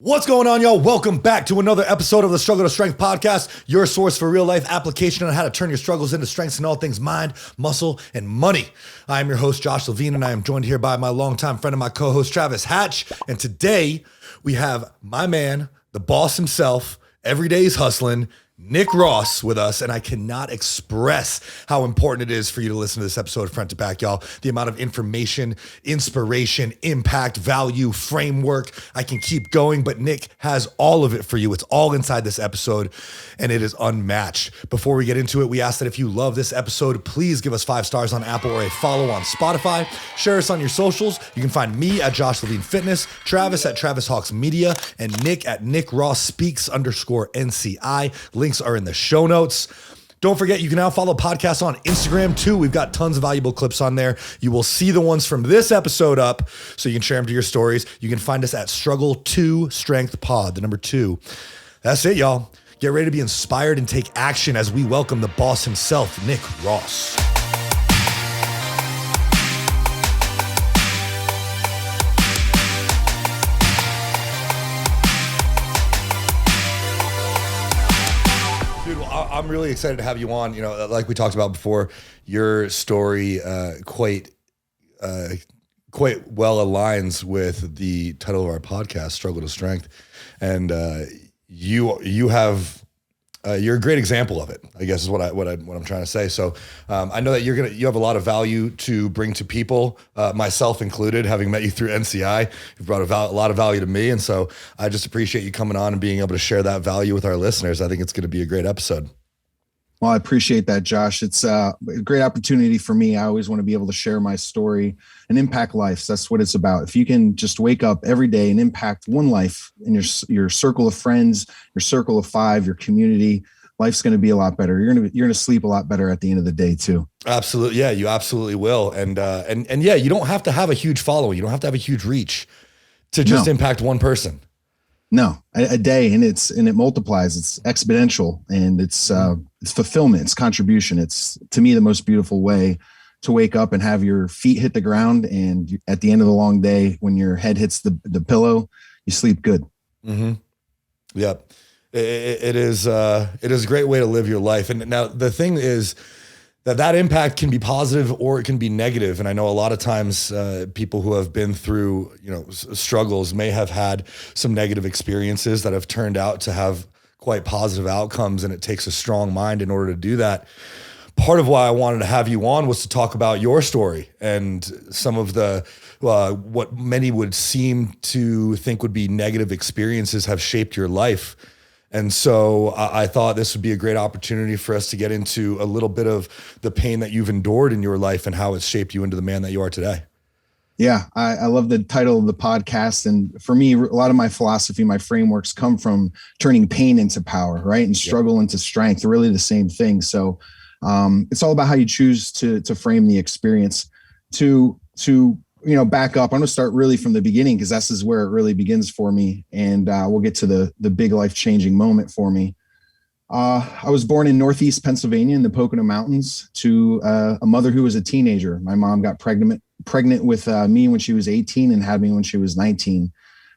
What's going on, y'all? Welcome back to another episode of the Struggle to Strength podcast, your source for real life application on how to turn your struggles into strengths in all things mind, muscle, and money. I am your host, Josh Levine, and I am joined here by my longtime friend and my co-host, Travis Hatch. And today we have my man, the boss himself, every day he's hustling, Nick Ross with us, and I cannot express how important it is for you to listen to this episode front to back, y'all. The amount of information, inspiration, impact, value, framework. I can keep going, but Nick has all of it for you. It's all inside this episode, and it is unmatched. Before we get into it, we ask that if you love this episode, please give us 5 stars on Apple or a follow on Spotify. Share us on your socials. You can find me at Josh Levine Fitness, Travis at Travis Hawks Media, and Nick at Nick Ross Speaks _NCI. Links are in the show notes. Don't forget, you can now follow podcasts on Instagram too. We've got tons of valuable clips on there. You will see the ones from this episode up, so you can share them to your stories. You can find us at Struggle to Strength Pod, the number 2. That's it, y'all. Get ready to be inspired and take action as we welcome the boss himself, Nick Ross. I'm really excited to have you on. You know, like we talked about before, your story quite well aligns with the title of our podcast, Struggle to Strength, and you have you're a great example of it, I guess is what I'm trying to say. So I know that you have a lot of value to bring to people, myself included, having met you through NCI. You've brought a lot of value to me, and so I just appreciate you coming on and being able to share that value with our listeners. I think it's going to be a great episode. Well, I appreciate that, Josh. It's a great opportunity for me. I always want to be able to share my story and impact lives. That's what it's about. If you can just wake up every day and impact one life in your circle of friends, your circle of 5, your community, life's going to be a lot better. You're going to sleep a lot better at the end of the day too. Absolutely. Yeah, you absolutely will. And yeah, you don't have to have a huge following. You don't have to have a huge reach to just impact one person. No, a day, and it multiplies. It's exponential, and it's fulfillment. It's contribution. It's, to me, the most beautiful way to wake up and have your feet hit the ground. And at the end of the long day, when your head hits the pillow, you sleep good. Mm-hmm. Yep. It is a great way to live your life. And now the thing is that impact can be positive or it can be negative. And I know a lot of times people who have been through, struggles may have had some negative experiences that have turned out to have quite positive outcomes. And it takes a strong mind in order to do that. Part of why I wanted to have you on was to talk about your story and some of the, what many would seem to think would be negative experiences have shaped your life. And so I thought this would be a great opportunity for us to get into a little bit of the pain that you've endured in your life and how it's shaped you into the man that you are today. Yeah, I love the title of the podcast. And for me, a lot of my philosophy, my frameworks come from turning pain into power, right? And struggle into strength, really the same thing. So it's all about how you choose to frame the experience. To back up, I'm going to start really from the beginning, because this is where it really begins for me. And we'll get to the big life-changing moment for me. I was born in Northeast Pennsylvania in the Pocono Mountains to a mother who was a teenager. My mom got pregnant with me when she was 18 and had me when she was 19.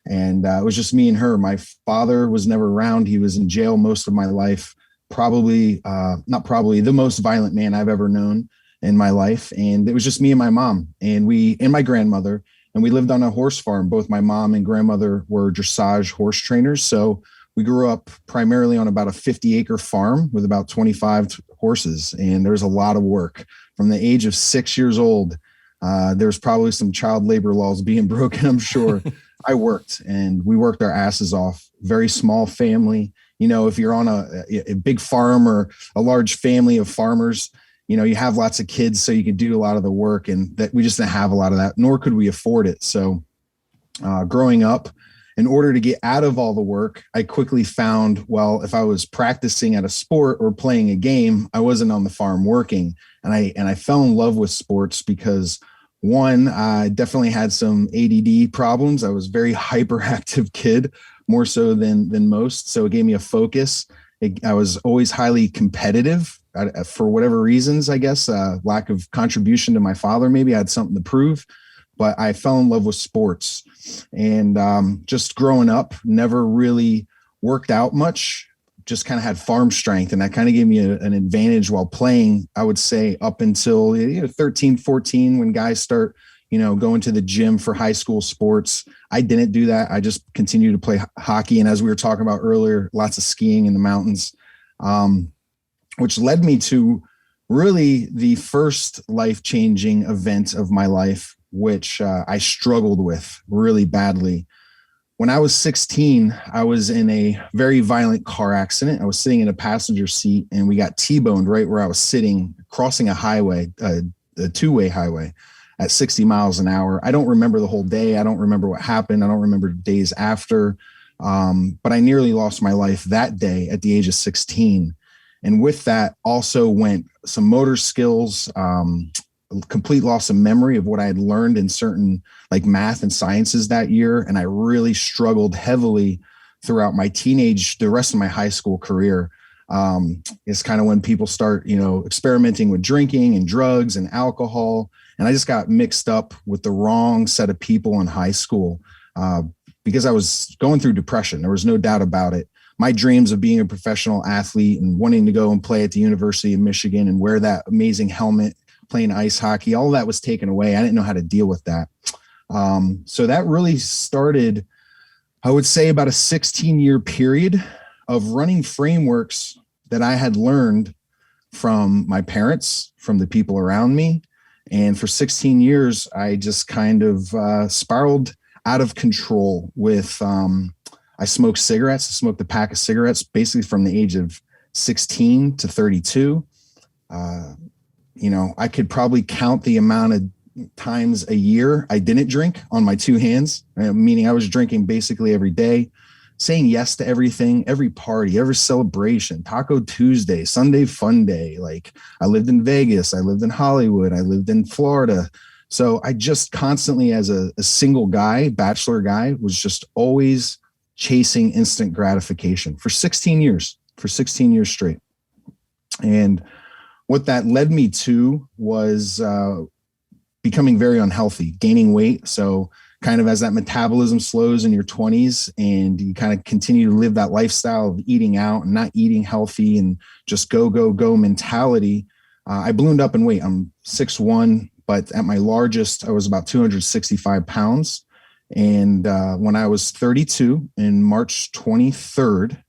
And it was just me and her. My father was never around. He was in jail most of my life. Not probably the most violent man I've ever known in my life. And it was just me and my mom and my grandmother, and we lived on a horse farm. Both my mom and grandmother were dressage horse trainers. So we grew up primarily on about a 50-acre farm with about 25 horses. And there was a lot of work. From the age of 6 years old, there's probably some child labor laws being broken, I'm sure. I worked, and we worked our asses off. Very small family. If you're on a big farm or a large family of farmers, you have lots of kids, so you could do a lot of the work, and that we just didn't have a lot of that, nor could we afford it. So growing up, in order to get out of all the work, I quickly found, well, if I was practicing at a sport or playing a game, I wasn't on the farm working. And I fell in love with sports because, one, I definitely had some ADD problems. I was a very hyperactive kid, more so than most. So it gave me a focus. I was always highly competitive for whatever reasons, I guess, lack of contribution to my father. Maybe I had something to prove. but I fell in love with sports, and just growing up, never really worked out much, just kind of had farm strength. And that kind of gave me an advantage while playing, I would say, up until 13, 14, when guys start, going to the gym for high school sports. I didn't do that. I just continued to play hockey. And as we were talking about earlier, lots of skiing in the mountains, which led me to really the first life-changing event of my life, which I struggled with really badly. When I was 16, I was in a very violent car accident. I was sitting in a passenger seat, and we got T-boned right where I was sitting, crossing a highway, a two-way highway at 60 miles an hour. I don't remember the whole day. I don't remember what happened. I don't remember days after, but I nearly lost my life that day at the age of 16. And with that also went some motor skills, complete loss of memory of what I had learned in certain like math and sciences that year. And I really struggled heavily throughout my the rest of my high school career. It's kind of when people start, experimenting with drinking and drugs and alcohol. And I just got mixed up with the wrong set of people in high school because I was going through depression. There was no doubt about it. My dreams of being a professional athlete and wanting to go and play at the University of Michigan and wear that amazing helmet, playing ice hockey, all that was taken away. I didn't know how to deal with that. So that really started, I would say, about a 16-year period of running frameworks that I had learned from my parents, from the people around me. And for 16 years, I just kind of spiraled out of control with, I smoked cigarettes. I smoked a pack of cigarettes basically from the age of 16 to 32. I could probably count the amount of times a year I didn't drink on my two hands, meaning I was drinking basically every day, saying yes to everything, every party, every celebration, Taco Tuesday, Sunday Fun Day. Like, I lived in Vegas, I lived in Hollywood, I lived in Florida. So I just constantly, as a single guy, bachelor guy, was just always chasing instant gratification for 16 years straight. And what that led me to was becoming very unhealthy, gaining weight. So kind of as that metabolism slows in your 20s and you kind of continue to live that lifestyle of eating out and not eating healthy and just go mentality, I ballooned up in weight. I'm 6'1", but at my largest, I was about 265 pounds. And when I was 32, in March 23rd,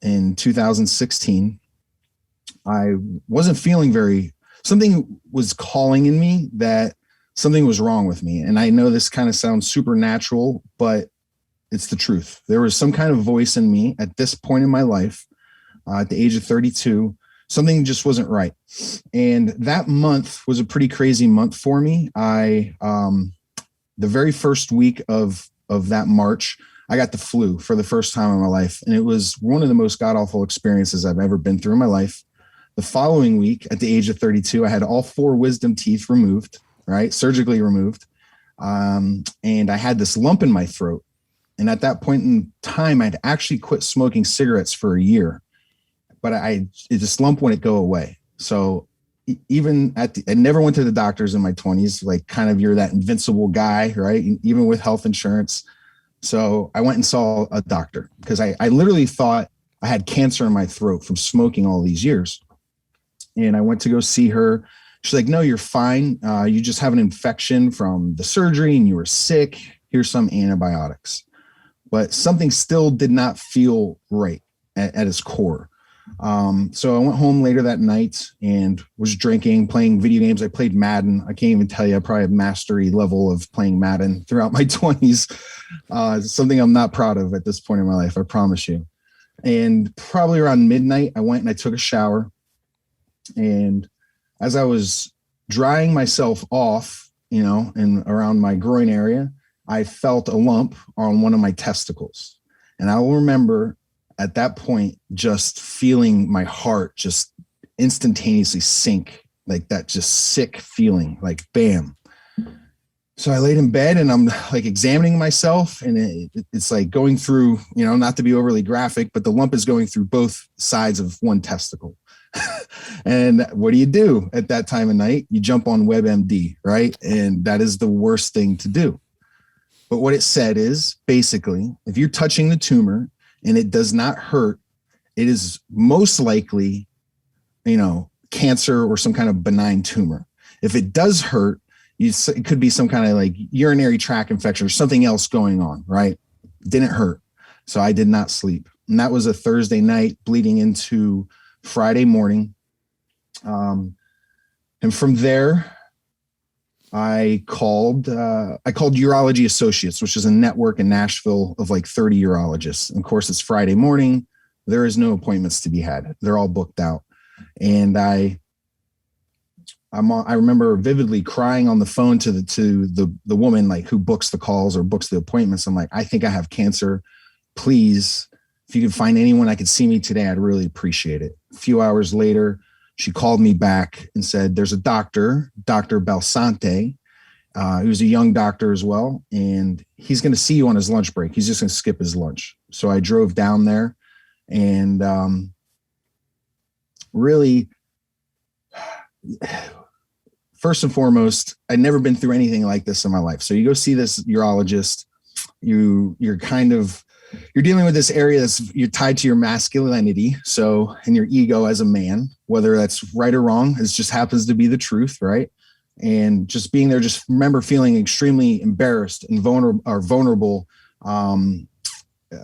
in 2016, I wasn't feeling something was calling in me that something was wrong with me. And I know this kind of sounds supernatural, but it's the truth. There was some kind of voice in me at this point in my life, at the age of 32, something just wasn't right. And that month was a pretty crazy month for me. The very first week of that March, I got the flu for the first time in my life. And it was one of the most god-awful experiences I've ever been through in my life. The following week, at the age of 32, I had all 4 wisdom teeth removed, right? Surgically removed. And I had this lump in my throat. And at that point in time, I'd actually quit smoking cigarettes for a year. But this lump wouldn't go away. So even I never went to the doctors in my 20s, like kind of you're that invincible guy, right? Even with health insurance. So I went and saw a doctor because I literally thought I had cancer in my throat from smoking all these years. And I went to go see her. She's like, no, you're fine. You just have an infection from the surgery and you were sick. Here's some antibiotics. But something still did not feel right at its core. So I went home later that night and was drinking, playing video games. I played Madden. I can't even tell you, I probably have mastery level of playing Madden throughout my 20s. Something I'm not proud of at this point in my life, I promise you. And probably around midnight, I went and I took a shower. And as I was drying myself off, and around my groin area, I felt a lump on one of my testicles. And I will remember at that point, just feeling my heart just instantaneously sink, like that just sick feeling, like bam. So I laid in bed and I'm like examining myself, and it's like going through, not to be overly graphic, but the lump is going through both sides of one testicle. And what do at that time of night? You jump on WebMD, right? And that is the worst thing to do. But what it said is basically, if you're touching the tumor and it does not hurt, it is most likely, cancer or some kind of benign tumor. If it does hurt, it could be some kind of like urinary tract infection or something else going on, right? Didn't hurt. So I did not sleep. And that was a Thursday night bleeding into Friday morning. And from there, I called Urology Associates, which is a network in Nashville of like 30 urologists. And of course, it's Friday morning. There is no appointments to be had. They're all booked out. And I remember vividly crying on the phone to the woman like who books the calls or books the appointments. I'm like, I think I have cancer. Please, if you could find anyone I could see me today, I'd really appreciate it. A few hours later, she called me back and said, there's a doctor, Dr. Balsante. He was a young doctor as well. And he's going to see you on his lunch break. He's just going to skip his lunch. So I drove down there and really, first and foremost, I'd never been through anything like this in my life. So you go see this urologist, you're dealing with this area you're tied to your masculinity. So, and your ego as a man, whether that's right or wrong, it just happens to be the truth. Right. And just being there, just remember feeling extremely embarrassed and vulnerable,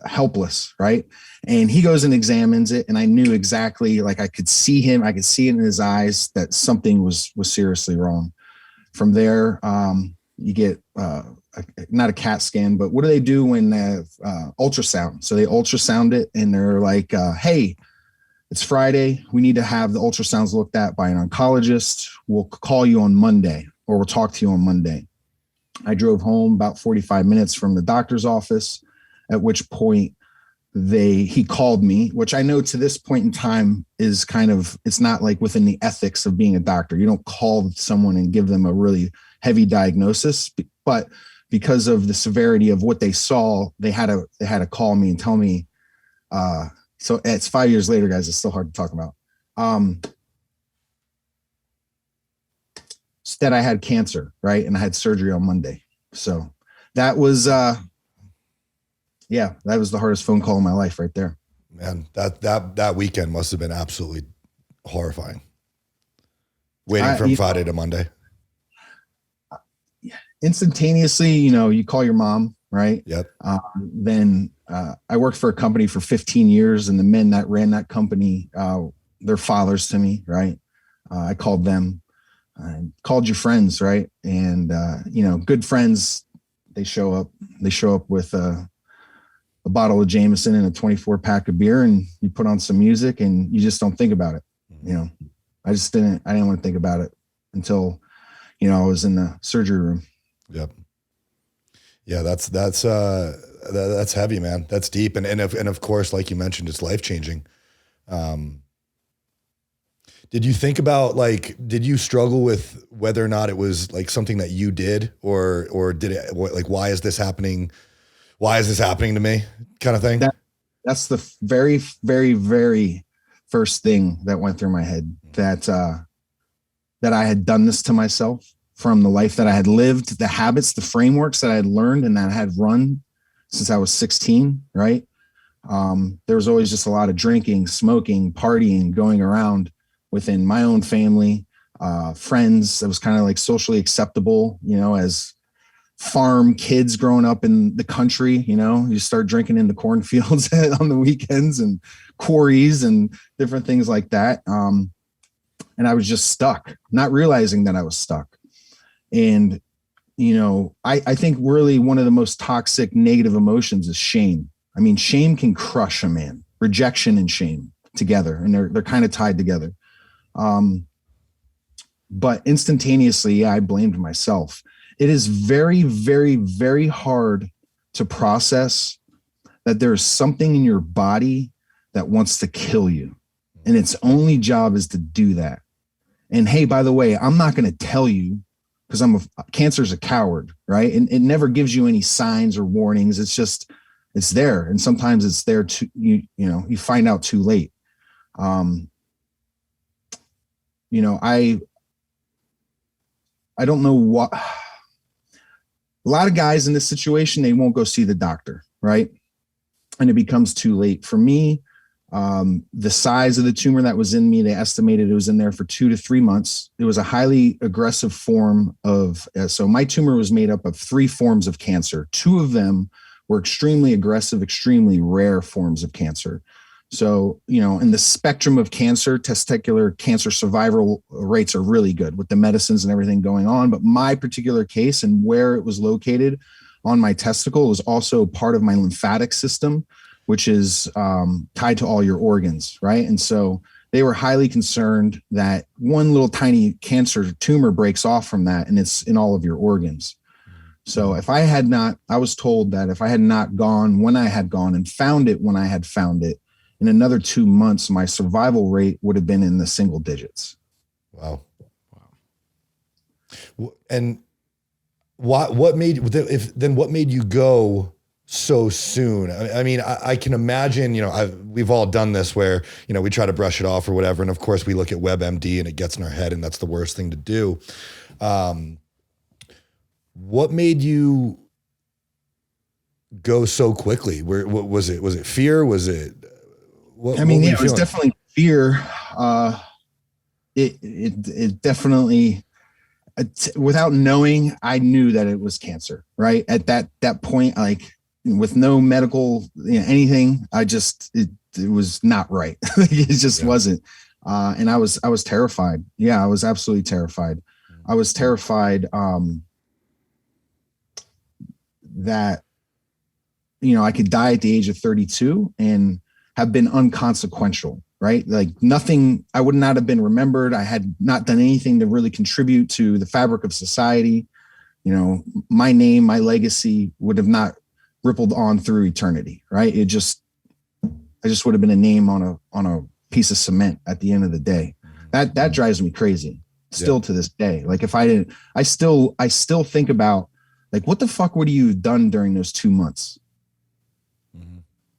helpless. Right. And he goes and examines it. And I knew exactly, like I could see him, I could see it in his eyes that something was seriously wrong. From there, you get, not a CAT scan, but what do they do when ultrasound? So they ultrasound it and they're like, hey, it's Friday. We need to have the ultrasounds looked at by an oncologist. We'll call you on Monday or we'll talk to you on Monday. I drove home about 45 minutes from the doctor's office, at which point he called me, which I know to this point in time is it's not like within the ethics of being a doctor. You don't call someone and give them a really heavy diagnosis, but because of the severity of what they saw, they had to call me and tell me. So it's 5 years later, guys. It's still hard to talk about. That I had cancer, right, and I had surgery on Monday. So that was, that was the hardest phone call in my life, right there. Man, that weekend must have been absolutely horrifying. Waiting from Friday to Monday. Instantaneously, you call your mom, right? Yep. Then I worked for a company for 15 years, and the men that ran that company, they're fathers to me, right? I called them. I called your friends, right? And good friends, they show up. They show up with a bottle of Jameson and a 24-pack of beer, and you put on some music, and you just don't think about it. I didn't want to think about it until I was in the surgery room. Yep. Yeah, that's heavy, man. That's deep. And of course, like you mentioned, it's life-changing. Did you think about did you struggle with whether or not it was like something that you did or did it why is this happening? Why is this happening to me? Kind of thing. That's the very, very, very first thing that went through my head, that I had done this to myself. From the life that I had lived, the habits, the frameworks that I had learned and that I had run since I was 16, right? There was always just a lot of drinking, smoking, partying, going around within my own family, friends. That was kind of like socially acceptable, as farm kids growing up in the country, you start drinking in the cornfields on the weekends and quarries and different things like that. And I was just stuck, not realizing that I was stuck. And, I think really one of the most toxic negative emotions is shame. I mean, shame can crush a man, rejection and shame together, and they're kind of tied together. But instantaneously, I blamed myself. It is very, very, very hard to process that there's something in your body that wants to kill you. And its only job is to do that. And hey, by the way, I'm not going to tell you, because cancer's a coward, right? And it never gives you any signs or warnings. It's there. And sometimes it's there you find out too late. I don't know what, a lot of guys in this situation, they won't go see the doctor, right? And it becomes too late. For me, the size of the tumor that was in me, they estimated it was in there for 2 to 3 months. It was a highly aggressive form of, so my tumor was made up of 3 forms of cancer. 2 of them were extremely aggressive, extremely rare forms of cancer. So, in the spectrum of cancer, testicular cancer survival rates are really good with the medicines and everything going on. But my particular case and where it was located on my testicle was also part of my lymphatic system, which is tied to all your organs, right? And so they were highly concerned that one little tiny cancer tumor breaks off from that and it's in all of your organs. So I was told that if I had not gone when I had gone and found it when I had found it, in another 2 months, my survival rate would have been in the single digits. Wow. And what made you go so soon? I mean, I can imagine, we've all done this where, we try to brush it off or whatever. And of course we look at WebMD and it gets in our head and that's the worst thing to do. What made you go so quickly? What was it? Was it fear? Was it, it was definitely fear. It definitely, without knowing, I knew that it was cancer, right? At that point, like with no medical, anything, it was not right. It just wasn't. And I was terrified. Yeah, I was absolutely terrified. I was terrified that, I could die at the age of 32 and have been unconsequential, right? Like nothing, I would not have been remembered. I had not done anything to really contribute to the fabric of society. My name, my legacy would have not rippled on through eternity, right? I just would have been a name on a piece of cement at the end of the day. That drives me crazy still to this day. Like if I didn't, I still think about like, what the fuck would you have done during those 2 months?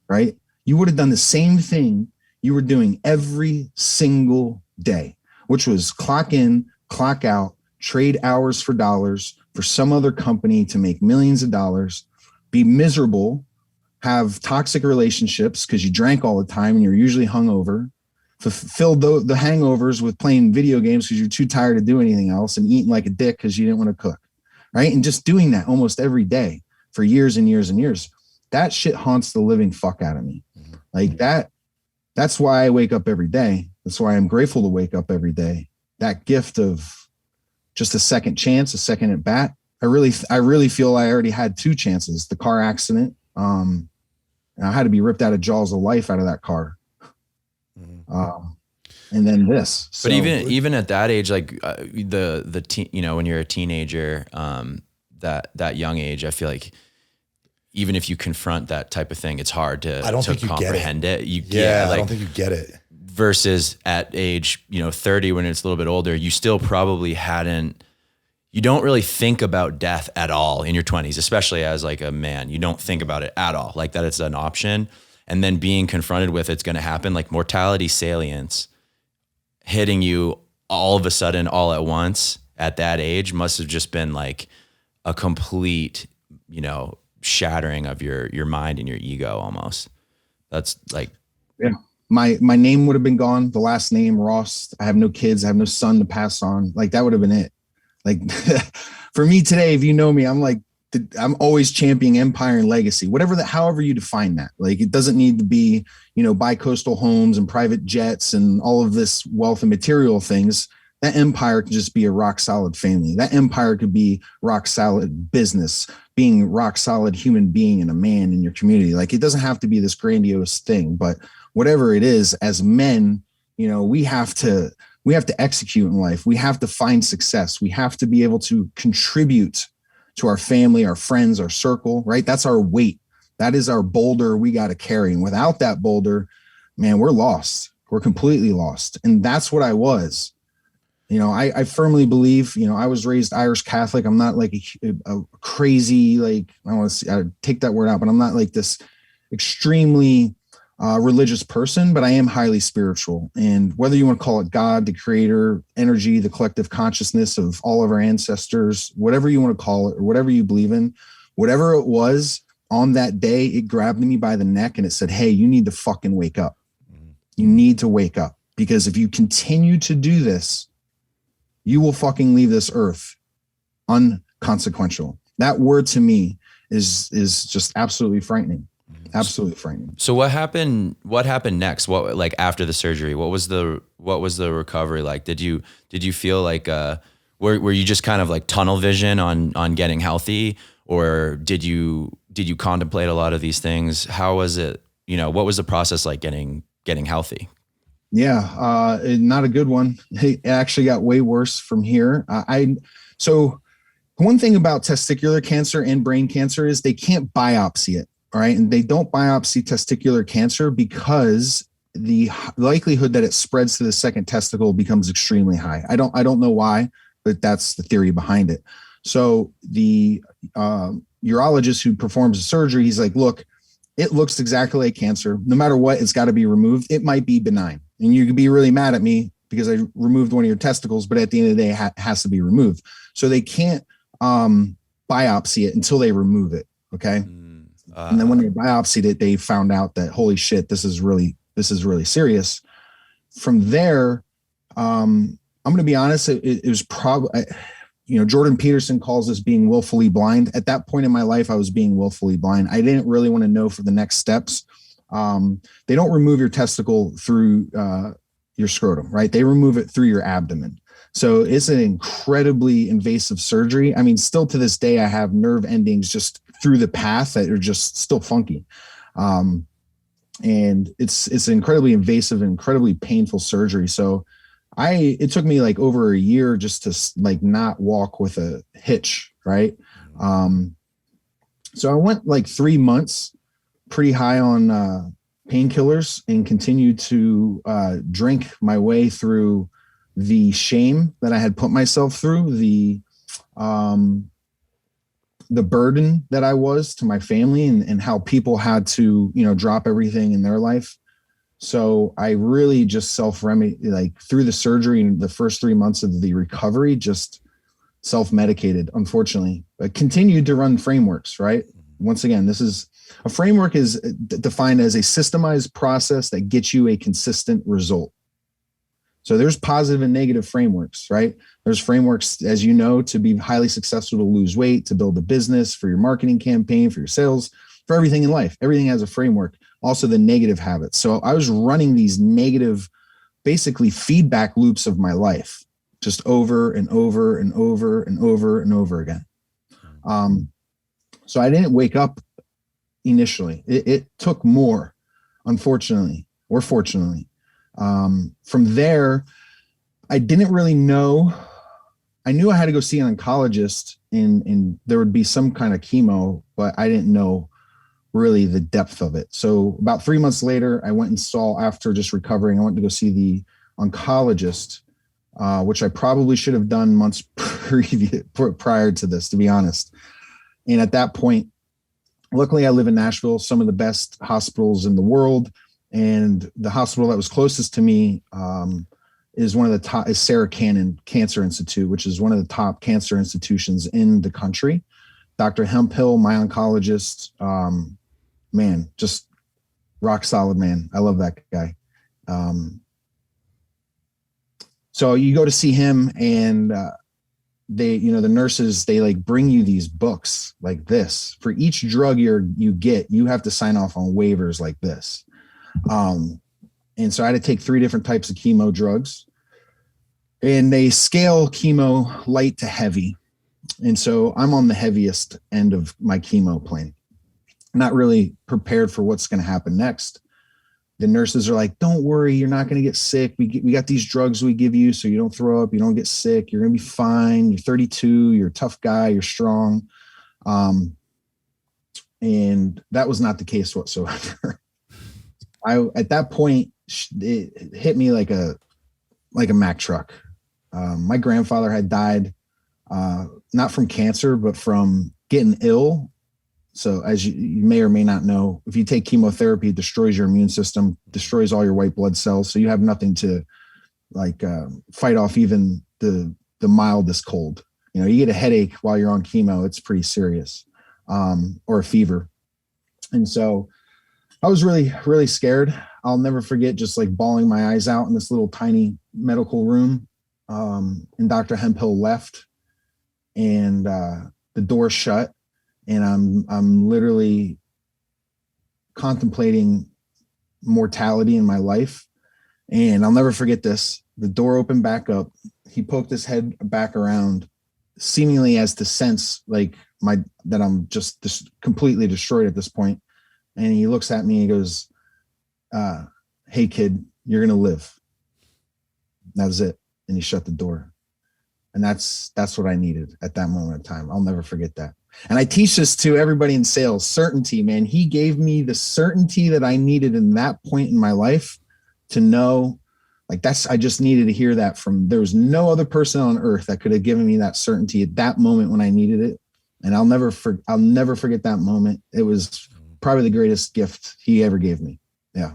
Right? You would have done the same thing you were doing every single day, which was clock in, clock out, trade hours for dollars for some other company to make millions of dollars, be miserable, have toxic relationships because you drank all the time and you're usually hungover, fulfill the hangovers with playing video games because you're too tired to do anything else and eating like a dick because you didn't want to cook, right? And just doing that almost every day for years and years and years. That shit haunts the living fuck out of me. Like that's why I wake up every day. That's why I'm grateful to wake up every day. That gift of just a second chance, a second at bat. I really feel I already had 2 chances. The car accident. I had to be ripped out of jaws of life out of that car. And then this. But even at that age, like the teen, when you're a teenager, that young age, I feel like even if you confront that type of thing, it's hard to comprehend it. I don't think you get it. Versus at age, 30, when it's a little bit older, you still probably you don't really think about death at all in your 20s, especially as like a man. You don't think about it at all, like that it's an option. And then being confronted with it's going to happen, like mortality salience hitting you all of a sudden, all at once at that age must have just been like a complete, shattering of your mind and your ego almost. That's like, yeah, my name would have been gone. The last name, Ross. I have no kids. I have no son to pass on. Like that would have been it. Like for me today, if you know me, I'm always championing empire and legacy, however you define that. Like it doesn't need to be, bi-coastal homes and private jets and all of this wealth and material things. That empire could just be a rock solid family. That empire could be rock solid business, being rock solid human being and a man in your community. Like it doesn't have to be this grandiose thing, but whatever it is, as men, we have to execute in life. We have to find success. We have to be able to contribute to our family, our friends, our circle, right? That's our weight. That is our boulder we got to carry. And without that boulder, man, we're lost. We're completely lost. And that's what I was. I firmly believe, I was raised Irish Catholic. I'm not like a crazy, like, I want to take that word out, but I'm not like this extremely religious person, but I am highly spiritual. And whether you want to call it God, the creator, energy, the collective consciousness of all of our ancestors, whatever you want to call it, or whatever you believe in, whatever it was on that day, it grabbed me by the neck and it said, hey, you need to fucking wake up. You need to wake up, because if you continue to do this, you will fucking leave this earth unconsequential. That word to me is just absolutely frightening. Absolutely frightening. So what happened next? What, like after the surgery, what was the recovery like? Did you feel like, were you just kind of like tunnel vision on getting healthy, or did you contemplate a lot of these things? How was it, what was the process like getting healthy? Yeah. Not a good one. It actually got way worse from here. So one thing about testicular cancer and brain cancer is they can't biopsy it. All right. And they don't biopsy testicular cancer because the likelihood that it spreads to the second testicle becomes extremely high. I don't know why, but that's the theory behind it. So the urologist who performs the surgery, he's like, look, it looks exactly like cancer. No matter what, it's got to be removed. It might be benign. And you could be really mad at me because I removed one of your testicles, but at the end of the day, it has to be removed. So they can't biopsy it until they remove it. Okay. And then when they biopsied it, they found out that, holy shit, this is really serious. From there, I'm going to be honest, it was probably, Jordan Peterson calls this being willfully blind. At that point in my life, I was being willfully blind. I didn't really want to know for the next steps. They don't remove your testicle through your scrotum, right? They remove it through your abdomen. So it's an incredibly invasive surgery. I mean, still to this day, I have nerve endings just through the path that are just still funky. And it's incredibly invasive and incredibly painful surgery. So it took me like over a year just to like not walk with a hitch. Right. So I went like 3 months pretty high on painkillers and continued to drink my way through the shame that I had put myself through, the burden that I was to my family, and how people had to, drop everything in their life. So I really just like through the surgery and the first 3 months of the recovery, just self-medicated, unfortunately, but continued to run frameworks, right? Once again, a framework is defined as a systemized process that gets you a consistent result. So there's positive and negative frameworks, right? There's frameworks, as you know, to be highly successful, to lose weight, to build a business, for your marketing campaign, for your sales, for everything in life. Everything has a framework. Also the negative habits. So I was running these negative, basically feedback loops of my life, just over and over and over and over and over again. So I didn't wake up initially. It took more, unfortunately, or fortunately. From there, I didn't really know. I knew I had to go see an oncologist and there would be some kind of chemo, but I didn't know really the depth of it. So about 3 months later, I went and saw, after just recovering, I went to go see the oncologist, which I probably should have done months prior to this, to be honest. And at that point, luckily I live in Nashville, some of the best hospitals in the world. And the hospital that was closest to me is one of the top, is Sarah Cannon Cancer Institute, which is one of the top cancer institutions in the country. Dr. Hemphill, my oncologist, man, just rock solid, man. I love that guy. So you go to see him, and they, the nurses, they like bring you these books like this. For each drug you get, you have to sign off on waivers like this. And so I had to take 3 different types of chemo drugs, and they scale chemo light to heavy. And so I'm on the heaviest end of my chemo plan, not really prepared for what's going to happen next. The nurses are like, don't worry, you're not going to get sick. We got these drugs we give you so you don't throw up, you don't get sick. You're going to be fine. You're 32. You're a tough guy. You're strong. And that was not the case whatsoever. At that point, it hit me like a Mack truck. My grandfather had died, not from cancer, but from getting ill So as you may or may not know, if you take chemotherapy, it destroys your immune system, destroys all your white blood cells. So you have nothing to fight off even the mildest cold. You know, you get a headache while you're on chemo, it's pretty serious, or a fever. And so I was really, really scared. I'll never forget just like bawling my eyes out in this little tiny medical room. And Dr. Hemphill left, and the door shut, and I'm literally contemplating mortality in my life. And I'll never forget this. The door opened back up. He poked his head back around, seemingly as to sense like that I'm just completely destroyed at this point. And he looks at me and he goes, "Hey kid, you're going to live." That was it. And he shut the door. And that's what I needed at that moment of time. I'll never forget that. And I teach this to everybody in sales. Certainty, man. He gave me the certainty that I needed in that point in my life to know, like, I just needed to hear that from, there was no other person on earth that could have given me that certainty at that moment when I needed it. And I'll never forget that moment. It was probably the greatest gift he ever gave me. Yeah.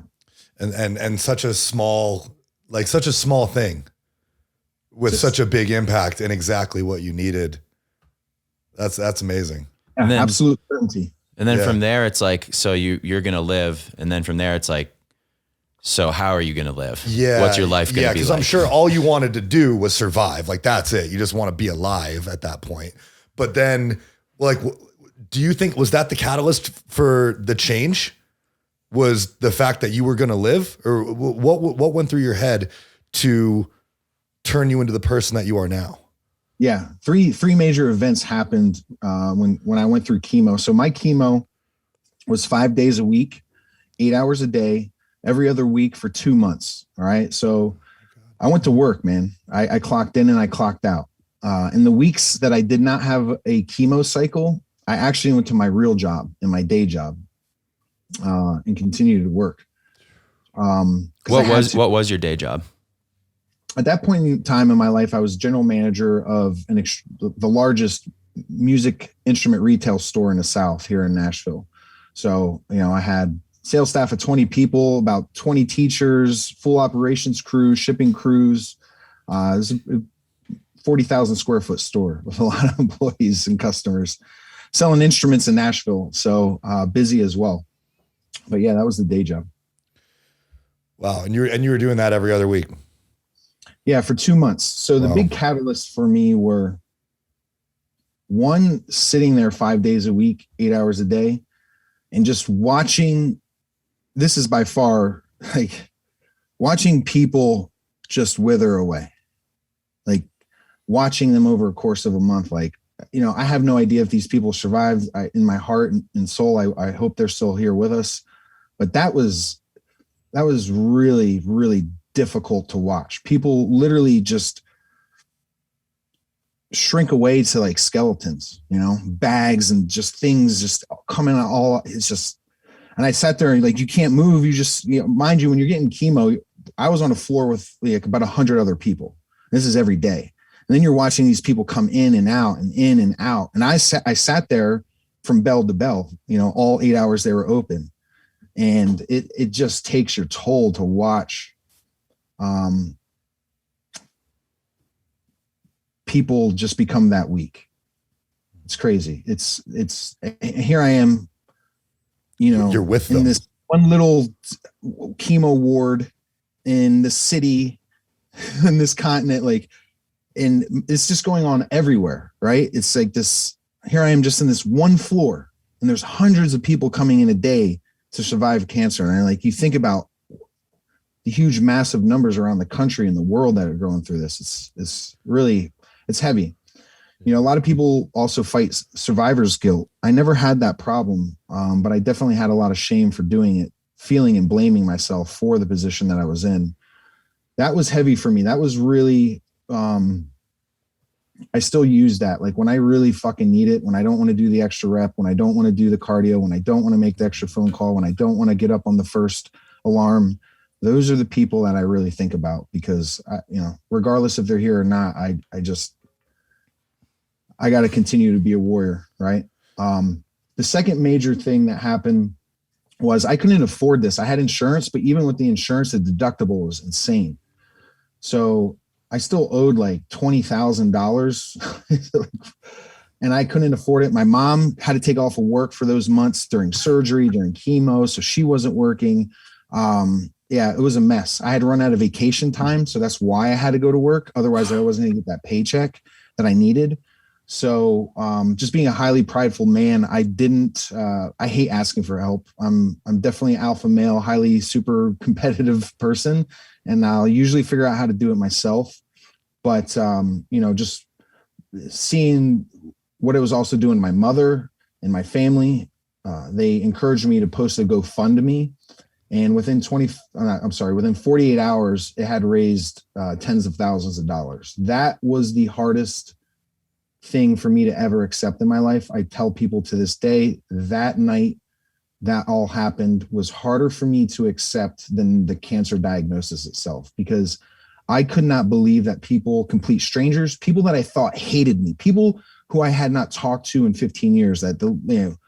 And such a small thing with such a big impact and exactly what you needed. That's amazing. Yeah, then, absolute certainty. And then from there, it's like, so you're going to live. And then from there, it's like, so how are you going to live? Yeah. What's your life going to be like? Because I'm sure all you wanted to do was survive. Like, that's it. You just want to be alive at that point. But then, like, do you think, was that the catalyst for the change? Was the fact that you were going to live? Or what went through your head to turn you into the person that you are now? Yeah. Three major events happened when I went through chemo. So my chemo was 5 days a week, 8 hours a day, every other week for 2 months. All right. So I went to work, man. I clocked in and I clocked out. In the weeks that I did not have a chemo cycle, I actually went to my real job and my day job and continued to work. What was your day job? At that point in time in my life, I was general manager of the largest music instrument retail store in the South here in Nashville. So, you know, I had sales staff of 20 people, about 20 teachers, full operations crew, shipping crews. It was a 40,000 square foot store with a lot of employees and customers selling instruments in Nashville. So busy as well. But yeah, that was the day job. Wow. And you were doing that every other week. Yeah, for 2 months. So the big catalysts for me were, one, sitting there 5 days a week, 8 hours a day, and just watching. This is by far, like, watching people just wither away, like watching them over a course of a month. Like, you know, I have no idea if these people survived. In my heart and soul, I hope they're still here with us. But that was really, really difficult to watch. People literally just shrink away to like skeletons, you know, bags and just things just coming out all. It's just, and I sat there and like, you can't move. You just, you know, mind you, when you're getting chemo, I was on a floor with like about 100 other people. This is every day. And then you're watching these people come in and out and in and out. And I sat there from bell to bell, you know, all 8 hours they were open. And it just takes your toll to watch people just become that weak. It's crazy. It's here I am, you know, you're with in them. This one little chemo ward in the city, in this continent, like, and it's just going on everywhere, right? It's like this, here I am just in this one floor, and there's hundreds of people coming in a day to survive cancer. And like, you think about the huge, massive numbers around the country and the world that are going through this. It's really, it's heavy. You know, a lot of people also fight survivor's guilt. I never had that problem, but I definitely had a lot of shame for doing it, feeling and blaming myself for the position that I was in. That was heavy for me. That was really, I still use that. Like when I really fucking need it, when I don't want to do the extra rep, when I don't want to do the cardio, when I don't want to make the extra phone call, when I don't want to get up on the first alarm, those are the people that I really think about, because you know, regardless if they're here or not, I got to continue to be a warrior. Right. the second major thing that happened was I couldn't afford this. I had insurance, but even with the insurance, the deductible was insane. So I still owed like $20,000 and I couldn't afford it. My mom had to take off of work for those months during surgery, during chemo. So she wasn't working. Yeah, it was a mess. I had run out of vacation time. So that's why I had to go to work. Otherwise I wasn't going to get that paycheck that I needed. So just being a highly prideful man, I hate asking for help. I'm definitely an alpha male, highly super competitive person, and I'll usually figure out how to do it myself. But, just seeing what it was also doing to my mother and my family, they encouraged me to post a GoFundMe. And within 48 hours, it had raised tens of thousands of dollars. That was the hardest thing for me to ever accept in my life. I tell people to this day, that night that all happened was harder for me to accept than the cancer diagnosis itself, because I could not believe that people, complete strangers, people that I thought hated me, people who I had not talked to in 15 years, that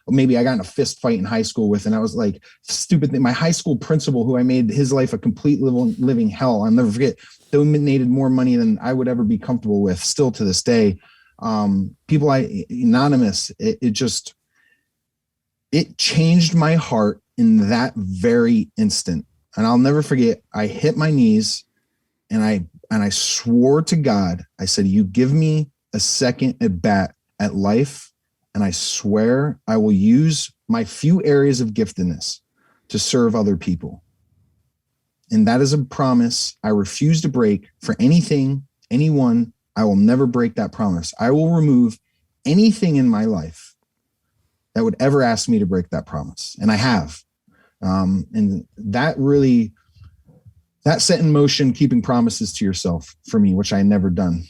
maybe I got in a fist fight in high school with, and I was like, stupid thing. My high school principal, who I made his life a complete living hell, I'll never forget, donated more money than I would ever be comfortable with, still to this day. People anonymous, it changed my heart in that very instant. And I'll never forget, I hit my knees and I swore to God, I said, you give me a second at bat at life, and I swear I will use my few areas of giftedness to serve other people. And that is a promise I refuse to break for anything, anyone. I will never break that promise. I will remove anything in my life that would ever ask me to break that promise. And I have. And that set in motion keeping promises to yourself for me, which I had never done.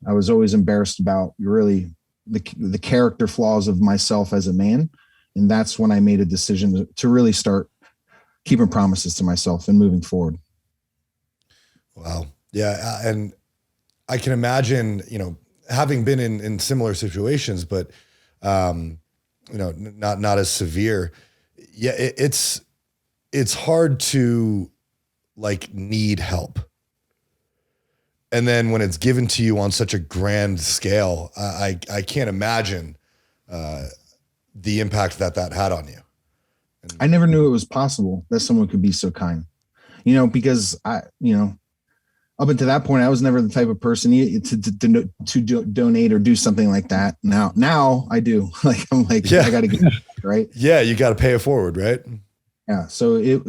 I was always embarrassed about really the character flaws of myself as a man. And that's when I made a decision to really start keeping promises to myself and moving forward. Wow. Yeah. And I can imagine, having been in similar situations, but, not as severe. Yeah. It's hard to need help. And then when it's given to you on such a grand scale, I can't imagine, the impact that had on you. I never knew it was possible that someone could be so kind, because up until that point, I was never the type of person to donate or do something like that. Now I do. I'm like, yeah. I got to get it, right. Yeah. You got to pay it forward. Right. Yeah. So it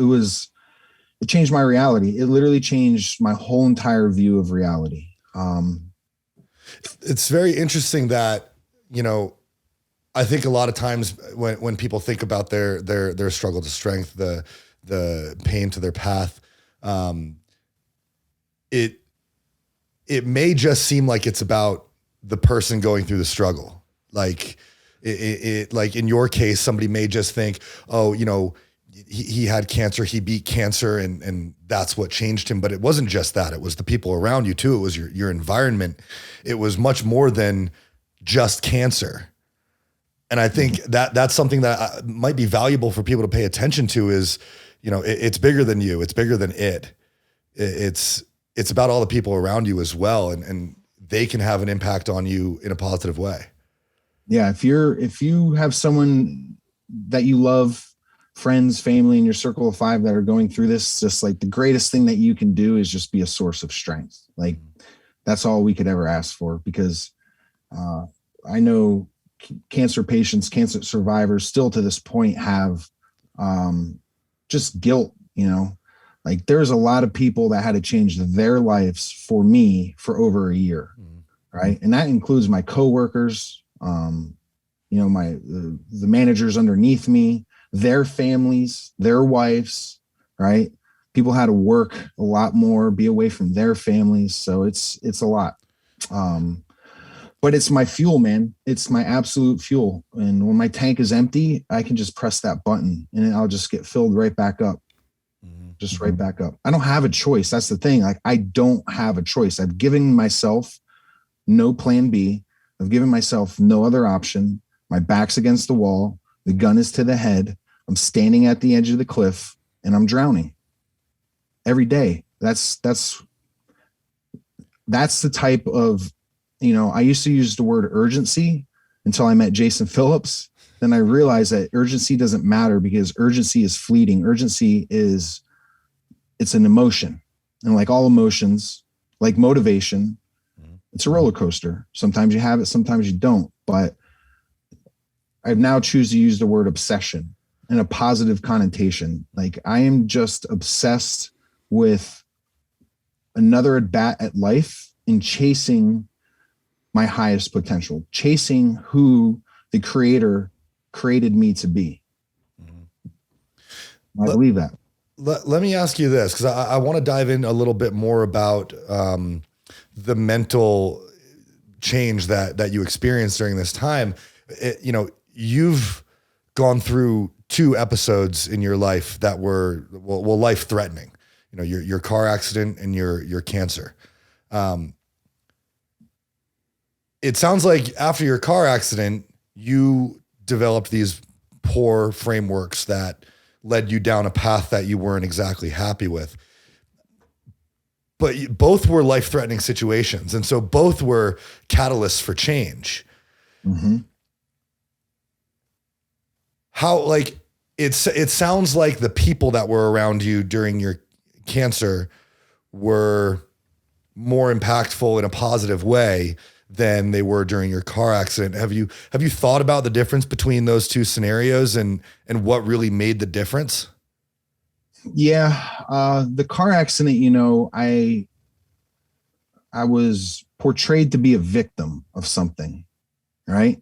changed my reality. It literally changed my whole entire view of reality. It's very interesting that, I think a lot of times when people think about their struggle to strength, the pain to their path, it may just seem like it's about the person going through the struggle. Like in your case, somebody may just think, oh, he had cancer, he beat cancer, and that's what changed him. But it wasn't just that. It was the people around you too. It was your environment. It was much more than just cancer. And I think that's something that might be valuable for people to pay attention to is, it's bigger than you. It's bigger than it. It's about all the people around you as well. And they can have an impact on you in a positive way. Yeah. If you have someone that you love, friends, family, in your circle of five that are going through this, just like the greatest thing that you can do is just be a source of strength. Like that's all we could ever ask for, because I know cancer patients, cancer survivors still to this point have just guilt, like there's a lot of people that had to change their lives for me for over a year. Right. And that includes my coworkers, the managers underneath me, their families, their wives, right? People had to work a lot more, be away from their families. So it's a lot. But it's my fuel, man. It's my absolute fuel. And when my tank is empty, I can just press that button and I'll just get filled right back up. Just right back up. I don't have a choice. That's the thing. Like I don't have a choice. I've given myself no plan B. I've given myself no other option. My back's against the wall. The gun is to the head. I'm standing at the edge of the cliff and I'm drowning every day. That's the type of, I used to use the word urgency until I met Jason Phillips. Then I realized that urgency doesn't matter because urgency is fleeting. It's an emotion. And like all emotions, like motivation, it's a roller coaster. Sometimes you have it, sometimes you don't. But I now choose to use the word obsession in a positive connotation. Like I am just obsessed with another at bat at life and chasing my highest potential, chasing who the creator created me to be. I believe that. Let me ask you this, because I want to dive in a little bit more about the mental change that you experienced during this time. You've gone through 2 episodes in your life that were life threatening. Your car accident and your cancer. It sounds like after your car accident, you developed these poor frameworks that led you down a path that you weren't exactly happy with. But both were life-threatening situations. And so both were catalysts for change. Mm-hmm. How, it sounds like the people that were around you during your cancer were more impactful in a positive way than they were during your car accident. Have you thought about the difference between those 2 scenarios and what really made the difference? Yeah. The car accident, I was portrayed to be a victim of something, right?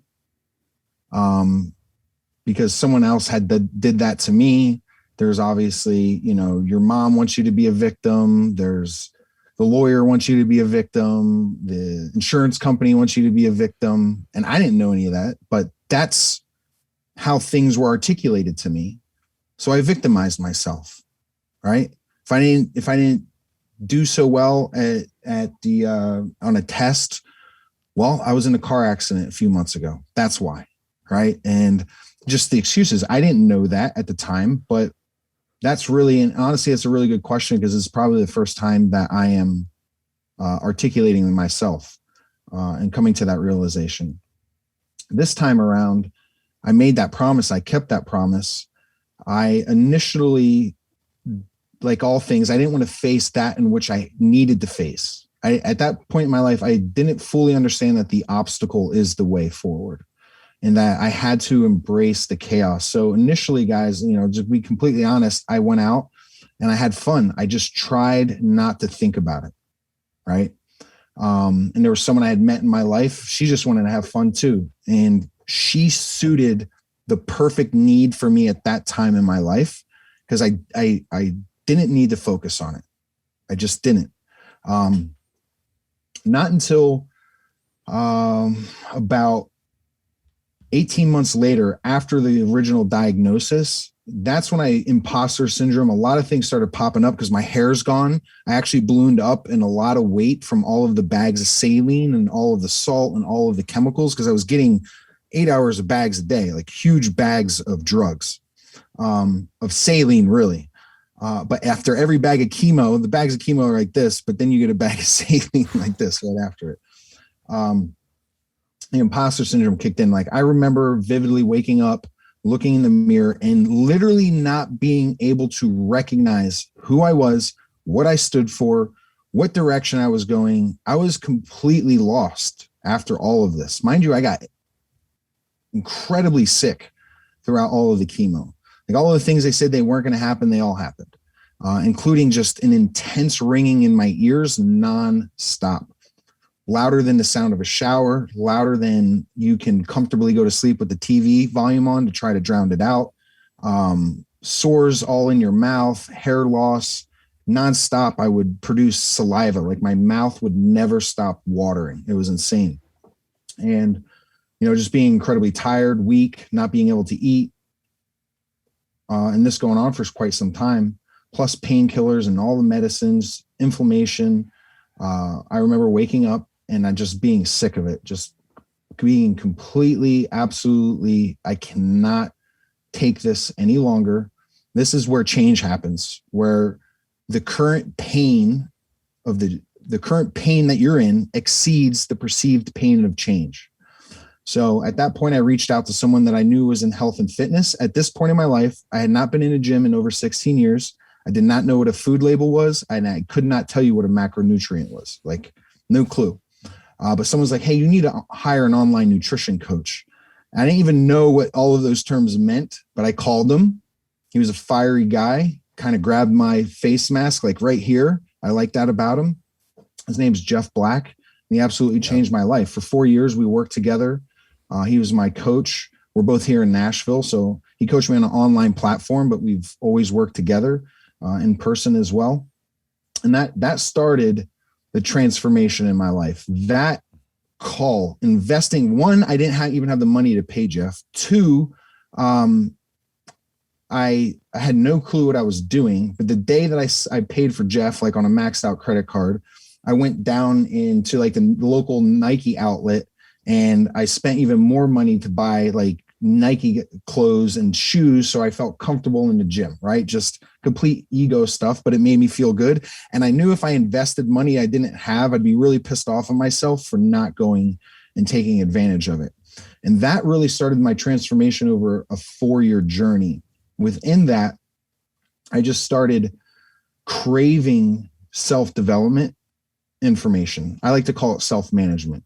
Because someone else did that to me. There's obviously, your mom wants you to be a victim. There's the lawyer wants you to be a victim. The insurance company wants you to be a victim. And I didn't know any of that, but that's how things were articulated to me. So I victimized myself, right? If I didn't do so well at the on a test, well, I was in a car accident a few months ago. That's why, right? And just the excuses. I didn't know that at the time, but that's really, and honestly, it's a really good question because it's probably the first time that I am articulating myself and coming to that realization. This time around, I made that promise. I kept that promise. I initially, like all things, I didn't want to face that in which I needed to face. At that point in my life, I didn't fully understand that the obstacle is the way forward, and that I had to embrace the chaos. So initially, guys, just to be completely honest, I went out and I had fun. I just tried not to think about it, right? And there was someone I had met in my life. She just wanted to have fun too. And she suited the perfect need for me at that time in my life because I didn't need to focus on it. I just didn't. Not until about 18 months later, after the original diagnosis, that's when imposter syndrome, a lot of things started popping up because my hair's gone. I actually ballooned up in a lot of weight from all of the bags of saline and all of the salt and all of the chemicals because I was getting 8 hours of bags a day, like huge bags of drugs, of saline, really. But after every bag of chemo, the bags of chemo are like this, but then you get a bag of saline like this right after it. The imposter syndrome kicked in. Like I remember vividly waking up, looking in the mirror and literally not being able to recognize who I was, what I stood for, what direction I was going. I was completely lost after all of this. Mind you, I got incredibly sick throughout all of the chemo. Like all of the things they said they weren't going to happen, they all happened, including just an intense ringing in my ears nonstop. Louder than the sound of a shower, louder than you can comfortably go to sleep with the TV volume on to try to drown it out. Sores all in your mouth, hair loss, nonstop. I would produce saliva, like my mouth would never stop watering. It was insane. And, just being incredibly tired, weak, not being able to eat. And this going on for quite some time, plus painkillers and all the medicines, inflammation. I remember waking up and I just being sick of it, just being completely, absolutely, I cannot take this any longer. This is where change happens, where the current pain of the current pain that you're in exceeds the perceived pain of change. So at that point, I reached out to someone that I knew was in health and fitness. At this point in my life, I had not been in a gym in over 16 years. I did not know what a food label was, and I could not tell you what a macronutrient was, like no clue. But someone's like, hey, you need to hire an online nutrition coach. I didn't even know what all of those terms meant, but I called him. He was a fiery guy, kind of grabbed my face mask, like right here. I like that about him. His name's Jeff Black. And he absolutely changed my life. For 4 years, we worked together. He was my coach. We're both here in Nashville. So he coached me on an online platform, but we've always worked together in person as well. And that started the transformation in my life. That call, investing, one, I didn't even have the money to pay Jeff. Two, I had no clue what I was doing. But the day that I paid for Jeff, like on a maxed out credit card, I went down into like the local Nike outlet, and I spent even more money to buy like Nike clothes and shoes. So I felt comfortable in the gym, right? Just complete ego stuff, but it made me feel good. And I knew if I invested money I didn't have, I'd be really pissed off on myself for not going and taking advantage of it. And that really started my transformation over a 4-year journey. Within that, I just started craving self-development information. I like to call it self-management.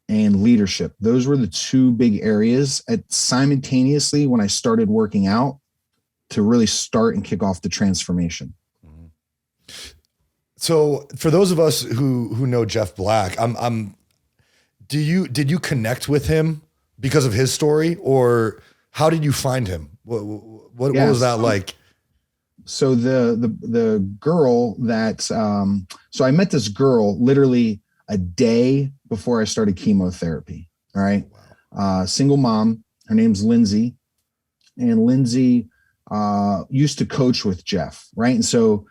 And leadership. Those were the two big areas simultaneously when I started working out to really start and kick off the transformation. So for those of us who know Jeff Black, did you connect with him because of his story, or how did you find him? What was that like? So the girl that, so I met this girl literally a day before I started chemotherapy. All right. Wow. Single mom. Her name's Lindsay. And Lindsay used to coach with Jeff. Right. And so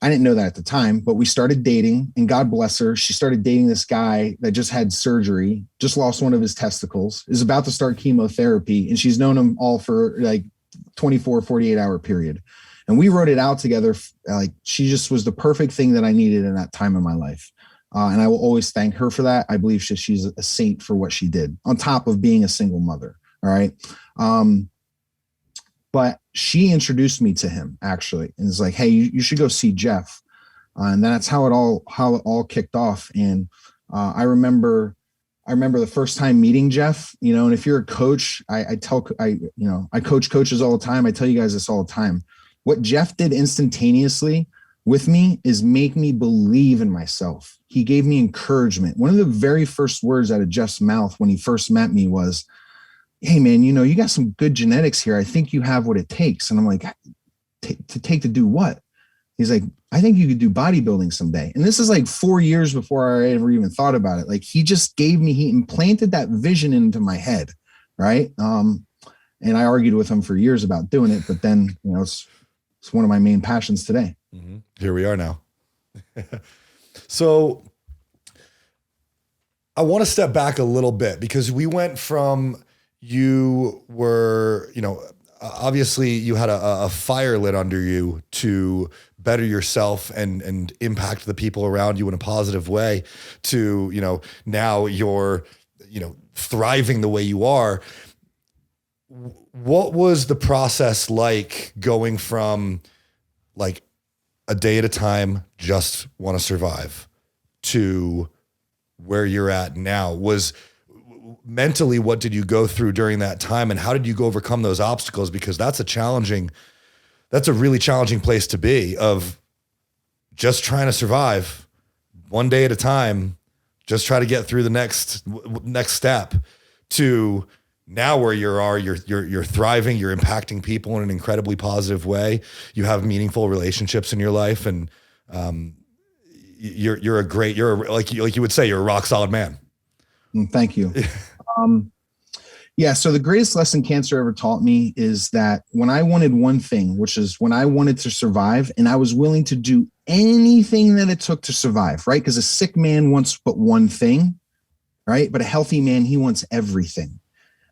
I didn't know that at the time, but we started dating, and God bless her. She started dating this guy that just had surgery, just lost one of his testicles, is about to start chemotherapy. And she's known him all for like 24, 48 hour period. And we wrote it out together. Like she just was the perfect thing that I needed in that time of my life. And I will always thank her for that. I believe she's a saint for what she did, on top of being a single mother. All right. But she introduced me to him actually, and it's like, hey, you should go see Jeff. And that's how it all kicked off. And I remember the first time meeting Jeff, and if you're a coach, I coach coaches all the time. I tell you guys this all the time. What Jeff did instantaneously with me is make me believe in myself. He gave me encouragement. One of the very first words out of Jeff's mouth when he first met me was, hey man, you got some good genetics here. I think you have what it takes. And I'm like, to do what? He's like, I think you could do bodybuilding someday. And this is like 4 years before I ever even thought about it. Like he implanted that vision into my head. Right. And I argued with him for years about doing it, but then, it's one of my main passions today. Mm-hmm. Here we are now. So I want to step back a little bit, because we went from, you were, obviously you had a fire lit under you to better yourself and impact the people around you in a positive way, to, now you're, thriving the way you are. What was the process like going from like a day at a time, just want to survive, to where you're at now? Was mentally, what did you go through during that time, and how did you go overcome those obstacles? Because that's a really challenging place to be, of just trying to survive one day at a time, just try to get through the next step, to now where you're thriving, you're impacting people in an incredibly positive way. You have meaningful relationships in your life, and you're like you would say, you're a rock solid man. Thank you. So the greatest lesson cancer ever taught me is that when I wanted one thing, which is when I wanted to survive, and I was willing to do anything that it took to survive, right? Because a sick man wants but one thing. right? But a healthy man, he wants everything.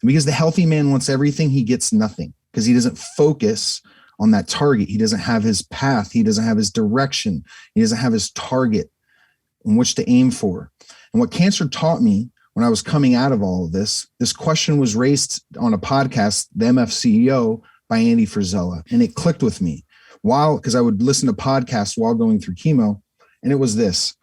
And because the healthy man wants everything, he gets nothing because he doesn't focus on that target. He doesn't have his path. He doesn't have his direction. He doesn't have his target in which to aim for. And what cancer taught me when I was coming out of all of this question was raised on a podcast, The MF CEO by Andy Frisella. And it clicked with me because I would listen to podcasts while going through chemo. And it was this: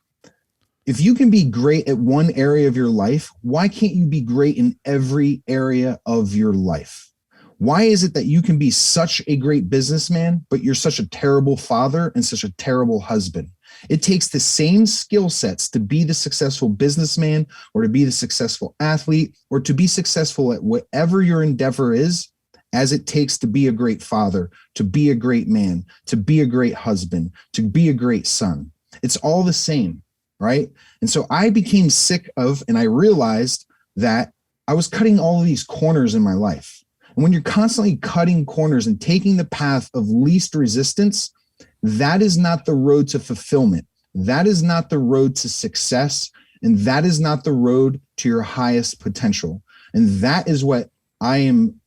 if you can be great at one area of your life, why can't you be great in every area of your life? Why is it that you can be such a great businessman, but you're such a terrible father and such a terrible husband? It takes the same skill sets to be the successful businessman or to be the successful athlete or to be successful at whatever your endeavor is as it takes to be a great father, to be a great man, to be a great husband, to be a great son. It's all the same, right? And so I became sick of, and I realized that I was cutting all of these corners in my life. And when you're constantly cutting corners and taking the path of least resistance, that is not the road to fulfillment. That is not the road to success. And that is not the road to your highest potential. And that is what I am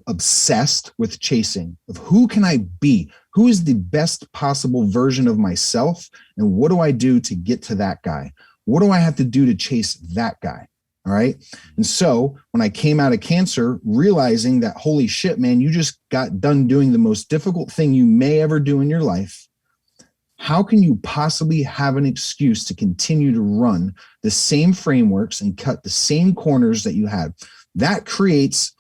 obsessed with chasing, of who can I be? Who is the best possible version of myself? And what do I do to get to that guy? What do I have to do to chase that guy? All right. And so when I came out of cancer, realizing that, holy shit, man, you just got done doing the most difficult thing you may ever do in your life. How can you possibly have an excuse to continue to run the same frameworks and cut the same corners that you had? That creates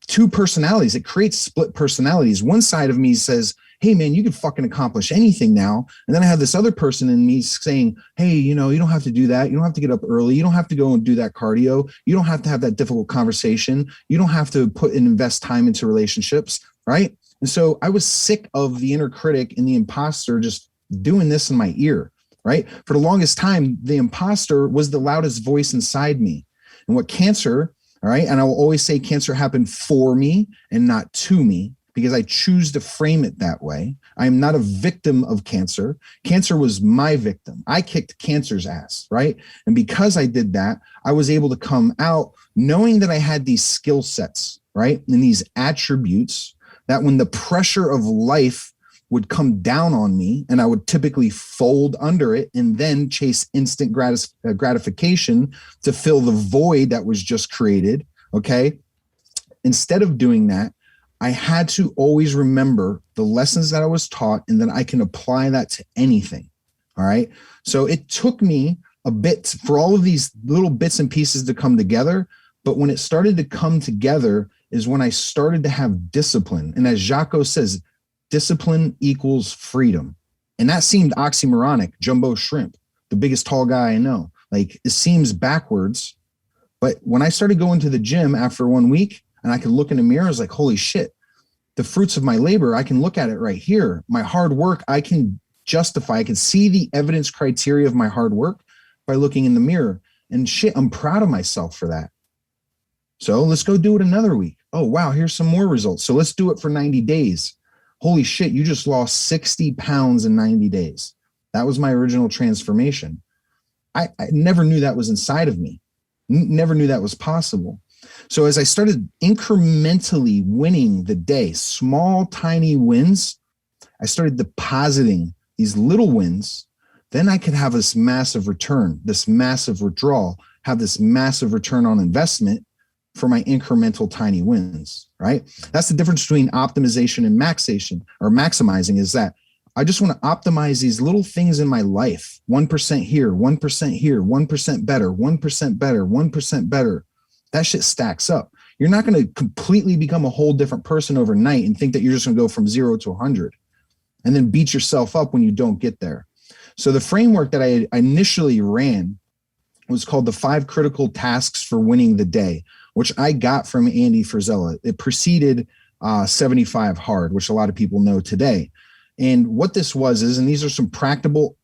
two personalities. It creates split personalities. One side of me says, hey man, you can fucking accomplish anything now. And then I have this other person in me saying, hey, you don't have to do that. You don't have to get up early. You don't have to go and do that cardio. You don't have to have that difficult conversation. You don't have to put and invest time into relationships, right? And so I was sick of the inner critic and the imposter just doing this in my ear, right? For the longest time, the imposter was the loudest voice inside me. And what cancer, all right, and I will always say cancer happened for me and not to me, because I choose to frame it that way. I am not a victim of cancer. Cancer was my victim. I kicked cancer's ass, right? And because I did that, I was able to come out knowing that I had these skill sets, right? And these attributes that when the pressure of life would come down on me and I would typically fold under it and then chase instant gratification to fill the void that was just created, okay? Instead of doing that, I had to always remember the lessons that I was taught and then I can apply that to anything, all right? So it took me a bit for all of these little bits and pieces to come together, but when it started to come together is when I started to have discipline. And as Jocko says, discipline equals freedom. And that seemed oxymoronic, Jumbo Shrimp, the biggest tall guy I know. Like it seems backwards, but when I started going to the gym after 1 week and I could look in the mirror, I was like, holy shit, the fruits of my labor, I can look at it right here. My hard work, I can justify, I can see the evidence criteria of my hard work by looking in the mirror. And shit, I'm proud of myself for that. So let's go do it another week. Oh, wow, here's some more results. So let's do it for 90 days. Holy shit, you just lost 60 pounds in 90 days. That was my original transformation. I never knew that was inside of me. Never knew that was possible. So as I started incrementally winning the day, small, tiny wins, I started depositing these little wins. Then I could have this massive return, this massive withdrawal, have this massive return on investment for my incremental tiny wins, right? That's the difference between optimization and maximizing is that I just want to optimize these little things in my life. 1% here, 1% here, 1% better, 1% better, 1% better. That shit stacks up. You're not going to completely become a whole different person overnight and think that you're just going to go from 0 to 100 and then beat yourself up when you don't get there. So the framework that I initially ran was called the 5 critical tasks for winning the day, which I got from Andy Frisella. It preceded 75 Hard, which a lot of people know today. And what this was is, and these are some practical,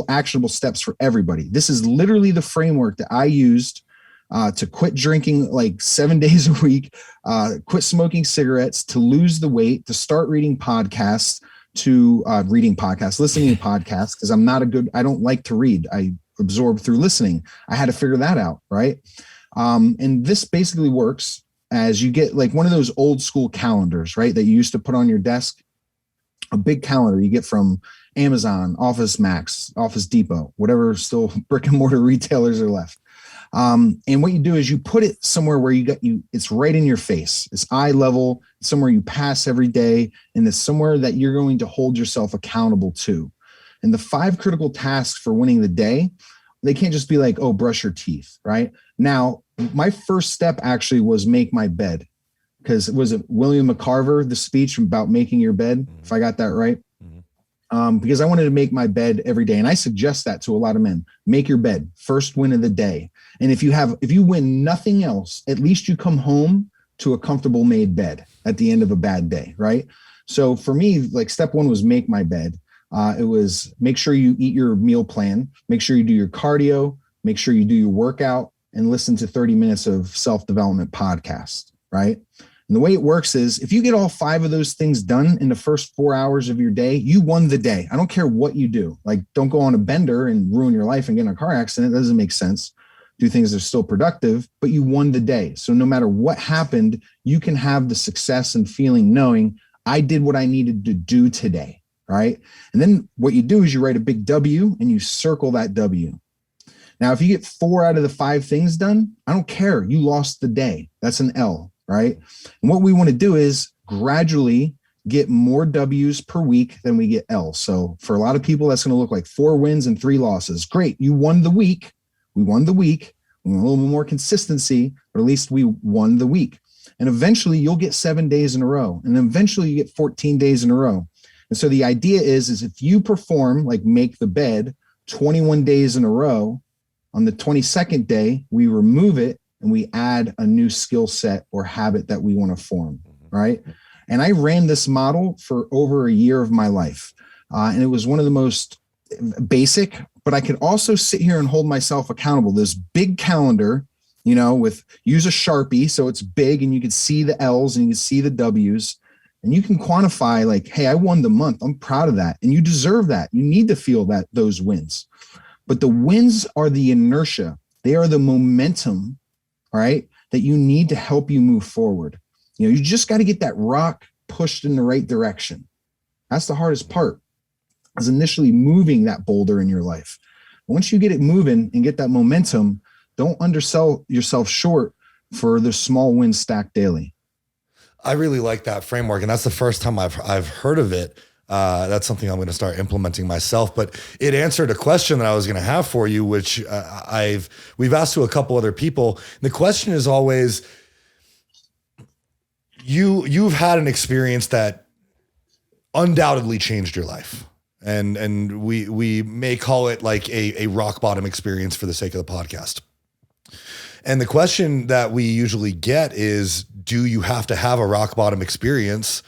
actionable steps for everybody. This is literally the framework that I used to quit drinking like 7 days a week, quit smoking cigarettes, to lose the weight, to start reading podcasts, to reading podcasts, listening to podcasts, because I don't like to read. I absorb through listening. I had to figure that out, right? And this basically works as you get like one of those old school calendars, right, that you used to put on your desk, a big calendar you get from Amazon, Office Max, Office Depot, whatever still brick and mortar retailers are left. And what you do is you put it somewhere where it's right in your face. It's eye level, somewhere you pass every day, and it's somewhere that you're going to hold yourself accountable to. And the 5 critical tasks for winning the day, they can't just be like, oh, brush your teeth, right? Now, my first step actually was make my bed, because it was William McCarver, the speech about making your bed, if I got that right. Because I wanted to make my bed every day. And I suggest that to a lot of men. Make your bed, first win of the day. And if you win nothing else, at least you come home to a comfortable made bed at the end of a bad day, right? So for me, like step 1 was make my bed. It was make sure you eat your meal plan, make sure you do your cardio, make sure you do your workout, and listen to 30 minutes of self-development podcast, right? And the way it works is if you get all 5 of those things done in the first 4 hours of your day, you won the day. I don't care what you do. Like, don't go on a bender and ruin your life and get in a car accident. That doesn't make sense. Do things that are still productive, but you won the day. So no matter what happened, you can have the success and feeling knowing I did what I needed to do today, right? And then what you do is you write a big W and you circle that W. Now, if you get 4 out of the 5 things done, I don't care. You lost the day. That's an L. Right? And what we want to do is gradually get more W's per week than we get L's. So for a lot of people, that's going to look like 4 wins and 3 losses. Great. You won the week. We won the week. We want a little bit more consistency, but at least we won the week. And eventually you'll get 7 days in a row. And eventually you get 14 days in a row. And so the idea is if you perform like make the bed 21 days in a row, on the 22nd day, we remove it and we add a new skill set or habit that we want to form, right? And I ran this model for over a year of my life. And it was one of the most basic, but I could also sit here and hold myself accountable. This big calendar, use a Sharpie so it's big and you can see the L's and you can see the W's. And you can quantify like, hey, I won the month. I'm proud of that. And you deserve that. You need to feel those wins. But the wins are the inertia. They are the momentum, right, that you need to help you move forward. You just got to get that rock pushed in the right direction. That's the hardest part, is initially moving that boulder in your life. Once you get it moving and get that momentum, don't undersell yourself short for the small wins stacked daily. I really like that framework, and that's the first time I've heard of it. That's something I'm going to start implementing myself, but it answered a question that I was going to have for you, which we've asked to a couple other people. The question is always, you've had an experience that undoubtedly changed your life. And we may call it like a rock bottom experience for the sake of the podcast. And the question that we usually get is, do you have to have a rock bottom experience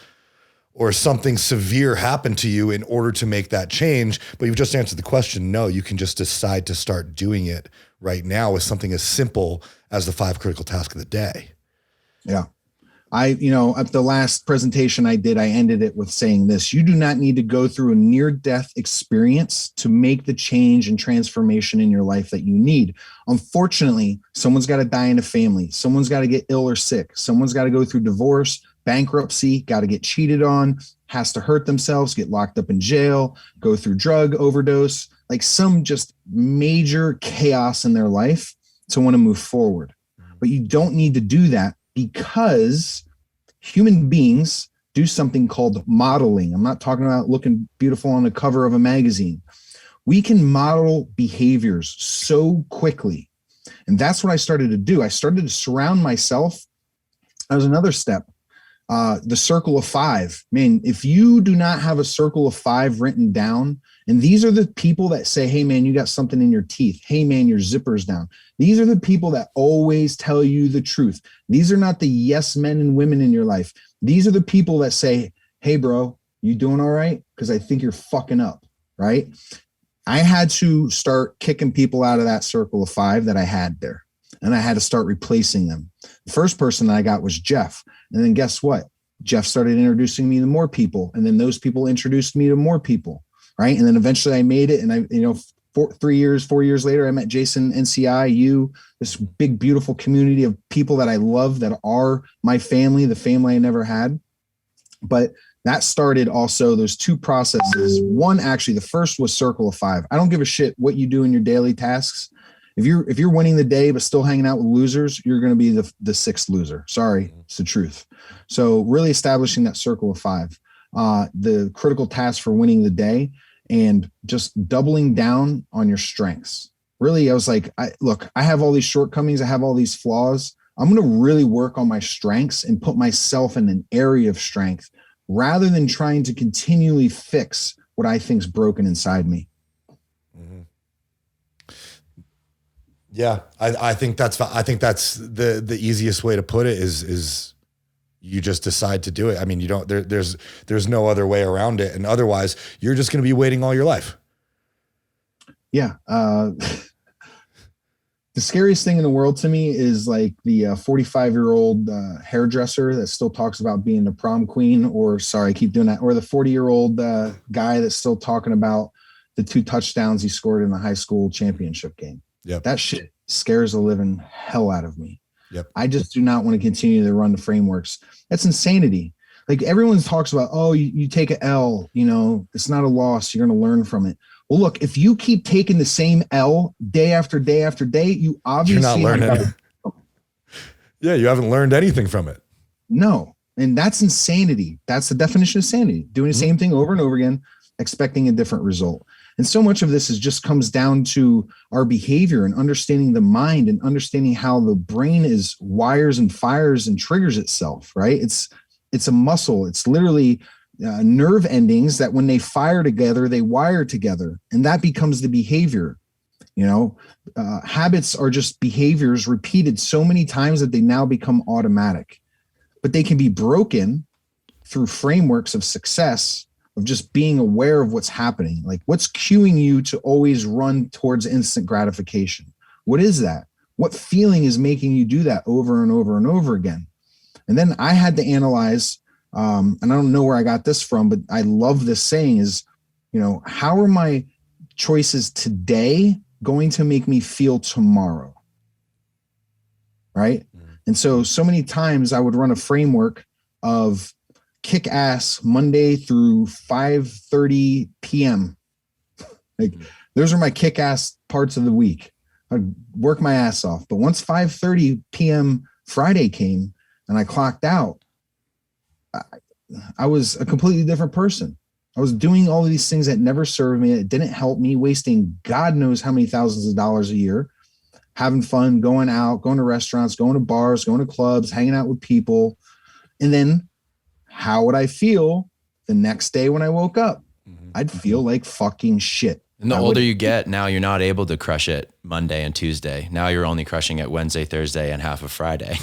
or something severe happen to you in order to make that change? But you've just answered the question. No, you can just decide to start doing it right now with something as simple as the 5 critical tasks of the day. Yeah. At the last presentation I did, I ended it with saying this: you do not need to go through a near-death experience to make the change and transformation in your life that you need. Unfortunately, someone's got to die in a family. Someone's got to get ill or sick. Someone's got to go through divorce, bankruptcy, got to get cheated on, has to hurt themselves, get locked up in jail, go through drug overdose, like some just major chaos in their life to want to move forward. But you don't need to do that, because human beings do something called modeling. I'm not talking about looking beautiful on the cover of a magazine. We can model behaviors so quickly. And that's what I started to do. I started to surround myself. That was another step. The circle of 5. Man, if you do not have a circle of 5 written down, and these are the people that say, hey man, you got something in your teeth. Hey man, your zipper's down. These are the people that always tell you the truth. These are not the yes men and women in your life. These are the people that say, hey bro, you doing all right? Because I think you're fucking up, right? I had to start kicking people out of that circle of 5 that I had there. And I had to start replacing them. The first person that I got was Jeff. And then guess what? Jeff started introducing me to more people, and then those people introduced me to more people, right? And then eventually I made it, and 4 years later, I met Jason, NCI, you, this big, beautiful community of people that I love that are my family, the family I never had. But that started also those two processes. One, actually, the first was Circle of Five. I don't give a shit what you do in your daily tasks. If you're winning the day but still hanging out with losers, you're going to be the sixth loser. Sorry, it's the truth. So really establishing that Circle of Five, the critical task for winning the day, and just doubling down on your strengths. Really, I was like, I have all these shortcomings. I have all these flaws. I'm going to really work on my strengths and put myself in an area of strength rather than trying to continually fix what I think is broken inside me. Mm-hmm. Yeah, I think that's the easiest way to put it is you just decide to do it. I mean, you don't, there's no other way around it. And otherwise you're just going to be waiting all your life. Yeah. The scariest thing in the world to me is like the 45-year-old hairdresser that still talks about being the prom queen, or sorry, I keep doing that. Or the 40-year-old guy that's still talking about the 2 touchdowns he scored in the high school championship game. Yep. That shit scares the living hell out of me. Yep. I just do not want to continue to run the frameworks. That's insanity. Like everyone talks about, oh, you take an L, it's not a loss. You're going to learn from it. Well, look, if you keep taking the same L day after day after day, you obviously you're not learning. Yeah, you haven't learned anything from it. No. And that's insanity. That's the definition of sanity. Doing the same thing over and over again, expecting a different result. And so much of this comes down to our behavior and understanding the mind and understanding how the brain is wires and fires and triggers itself, right? It's a muscle. It's literally nerve endings that when they fire together, they wire together, and that becomes the behavior. Habits are just behaviors repeated so many times that they now become automatic, but they can be broken through frameworks of success, of just being aware of what's happening. Like, what's cueing you to always run towards instant gratification? What is that? What feeling is making you do that over and over and over again? And then I had to analyze, and I don't know where I got this from, but I love this saying is, how are my choices today going to make me feel tomorrow? Right? And so many times I would run a framework of kick ass Monday through 5:30 p.m. Like, those are my kick ass parts of the week. I'd work my ass off. But once 5:30 p.m. Friday came and I clocked out, I was a completely different person. I was doing all of these things that never served me. It didn't help me, wasting God knows how many thousands of dollars a year, having fun, going out, going to restaurants, going to bars, going to clubs, hanging out with people. And then how would I feel the next day when I woke up? I'd feel like fucking shit. And the older you get, now you're not able to crush it Monday and Tuesday. Now you're only crushing it Wednesday, Thursday, and half of Friday.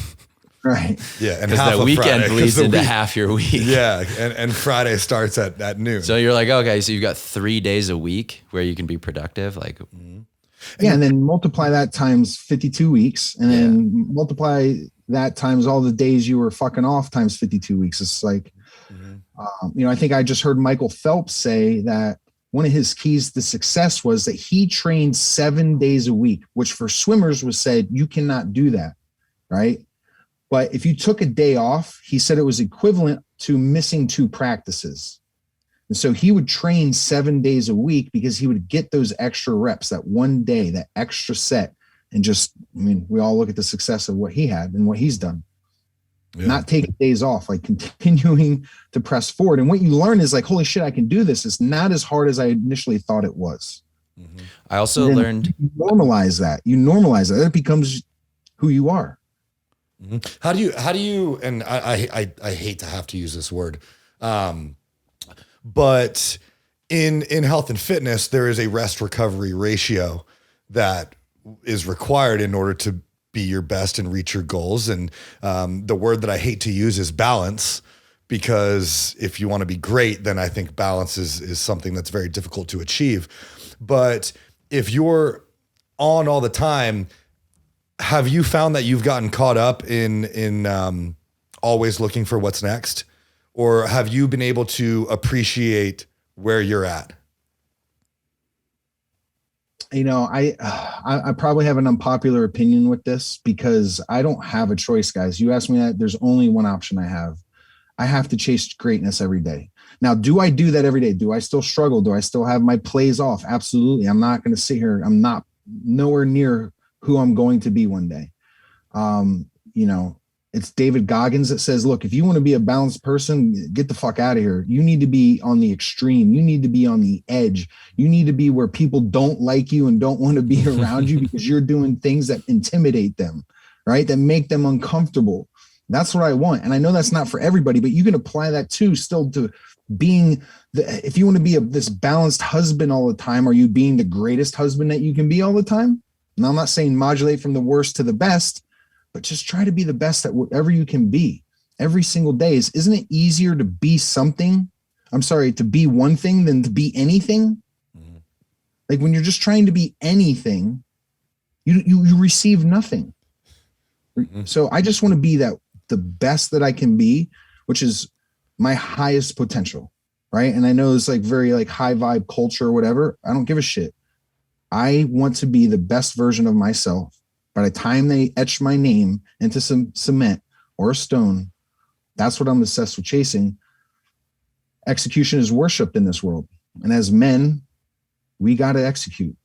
Right. Yeah. And because the weekend bleeds into half your week. Yeah. And Friday starts at noon. So you're like, okay, so you've got 3 days a week where you can be productive. Like, yeah. And then multiply that times 52 weeks and then multiply that times all the days you were fucking off times 52 weeks. It's like, I think I just heard Michael Phelps say that one of his keys to success was that he trained 7 days a week, which for swimmers was said, you cannot do that. Right. But if you took a day off, he said it was equivalent to missing 2 practices. And so he would train 7 days a week because he would get those extra reps, that one day, that extra set. And we all look at the success of what he had and what he's done. Yeah. Not taking days off, like continuing to press forward. And what you learn is like, holy shit, I can do this. It's not as hard as I initially thought it was. I also learned. You normalize that. It becomes who you are. How do you, and I hate to have to use this word, but in health and fitness, there is a rest recovery ratio that is required in order to be your best and reach your goals. And the word that I hate to use is balance, because if you want to be great, then I think balance is something that's very difficult to achieve. But if you're on all the time, have you found that you've gotten caught up in always looking for what's next? or have you been able to appreciate where you're at? You know, I probably have an unpopular opinion with this because I don't have a choice, guys. You ask me that, there's only one option I have. I have to chase greatness every day. Now, do I do that every day? Do I still struggle? Do I still have my plays off? Absolutely. I'm not going to sit here. I'm not nowhere near who I'm going to be one day. You know, it's David Goggins that says, look, if you want to be a balanced person, get the fuck out of here. You need to be on the extreme. You need to be on the edge. You need to be where people don't like you and don't want to be around you because you're doing things that intimidate them, right? That make them uncomfortable. That's what I want. And I know that's not for everybody, but you can apply that too, still to being if you want to be this balanced husband all the time, are you being the greatest husband that you can be all the time? And I'm not saying modulate from the worst to the best, but just try to be the best at whatever you can be every single day. Isn't it easier to be something? I'm sorry, to be one thing than to be anything? Mm-hmm. Like when you're just trying to be anything, you receive nothing. Mm-hmm. So I just want to be the best that I can be, which is my highest potential, right? And I know it's like very like high vibe culture or whatever. I don't give a shit. I want to be the best version of myself. By the time they etch my name into some cement or a stone, that's what I'm obsessed with chasing. Execution is worshipped in this world. And as men, we got to execute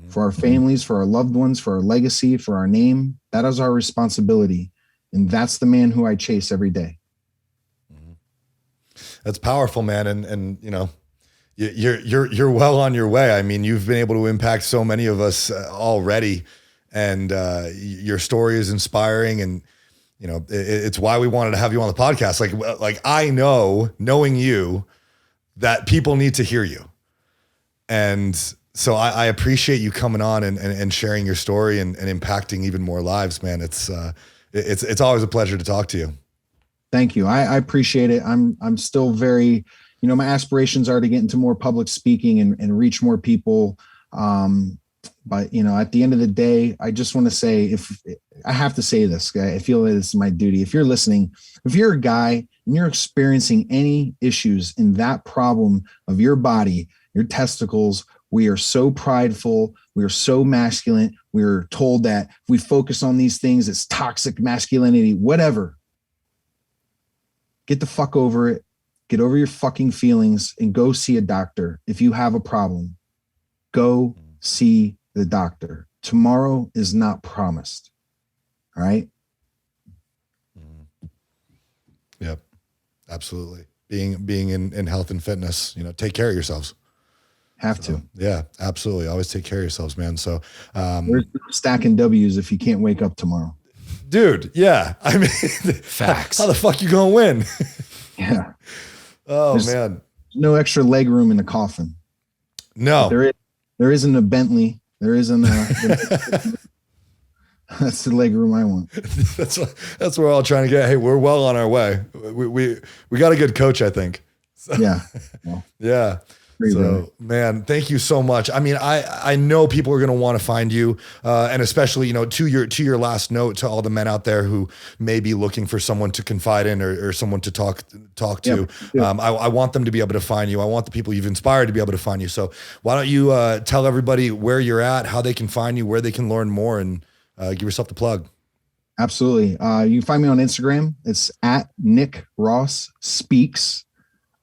for our families, for our loved ones, for our legacy, for our name. That is our responsibility. And that's the man who I chase every day. That's powerful, man. And you know, you're well on your way. I mean, you've been able to impact so many of us already. And your story is inspiring, and you know it's why we wanted to have you on the podcast. Like I knowing you, that people need to hear you, and so I appreciate you coming on and sharing your story and impacting even more lives, man. It's always a pleasure to talk to you. Thank you. I appreciate it. I'm still very, you know, my aspirations are to get into more public speaking and reach more people. But, you know, at the end of the day, I just want to say, if I have to say this, I feel that it's my duty. If you're listening, if you're a guy and you're experiencing any issues in that problem of your body, your testicles, we are so prideful. We are so masculine. We're told that if we focus on these things, it's toxic masculinity, whatever. Get the fuck over it. Get over your fucking feelings and go see a doctor. If you have a problem, go see the doctor. Tomorrow is not promised. All right. Yep. Absolutely. Being in health and fitness, you know, take care of yourselves. Have to. Yeah, absolutely. Always take care of yourselves, man. So, we're stacking W's if you can't wake up tomorrow. Dude. Yeah. I mean, facts. How the fuck you going to win? Yeah. Oh, There's man. No extra leg room in the coffin. No. There isn't a Bentley. There isn't that's the leg room I want. That's what we're all trying to get. Hey, we're well on our way. We got a good coach, I think. So, yeah. Well, yeah. So, man, thank you so much. I mean, I know people are going to want to find you, and especially, you know, to your last note to all the men out there who may be looking for someone to confide in or someone to talk to. Yeah. I want them to be able to find you. I want the people you've inspired to be able to find you. So why don't you tell everybody where you're at, how they can find you, where they can learn more, and give yourself the plug. Absolutely. You can find me on Instagram. It's at Nick Ross Speaks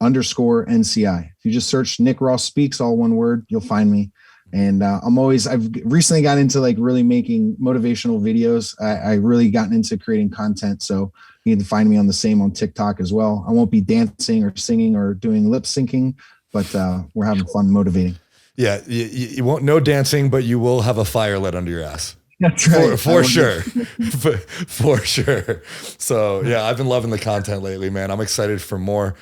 _NCI. If you just search Nick Ross Speaks, all one word, you'll find me. And I've recently got into like really making motivational videos. I really gotten into creating content. So you can find me on TikTok as well. I won't be dancing or singing or doing lip syncing, but we're having fun motivating. Yeah. You won't know dancing, but you will have a fire lit under your ass. That's right. For sure. For sure. So yeah, I've been loving the content lately, man. I'm excited for more.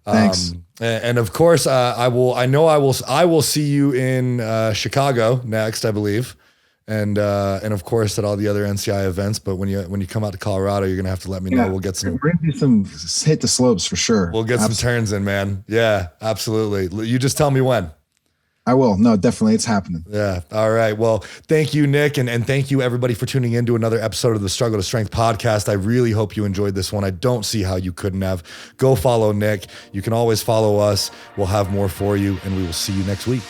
Thanks. And of course, I will see you in Chicago next, I believe. And of course at all the other NCI events. But when you come out to Colorado, you're going to have to let me know. We'll get some, we're gonna do some hit the slopes for sure. We'll get some turns in, man. Yeah, absolutely. You just tell me when. I will. No, definitely. It's happening. Yeah. All right. Well, thank you, Nick. And thank you everybody for tuning in to another episode of the Struggle to Strength podcast. I really hope you enjoyed this one. I don't see how you couldn't have. Go follow Nick. You can always follow us. We'll have more for you, and we will see you next week.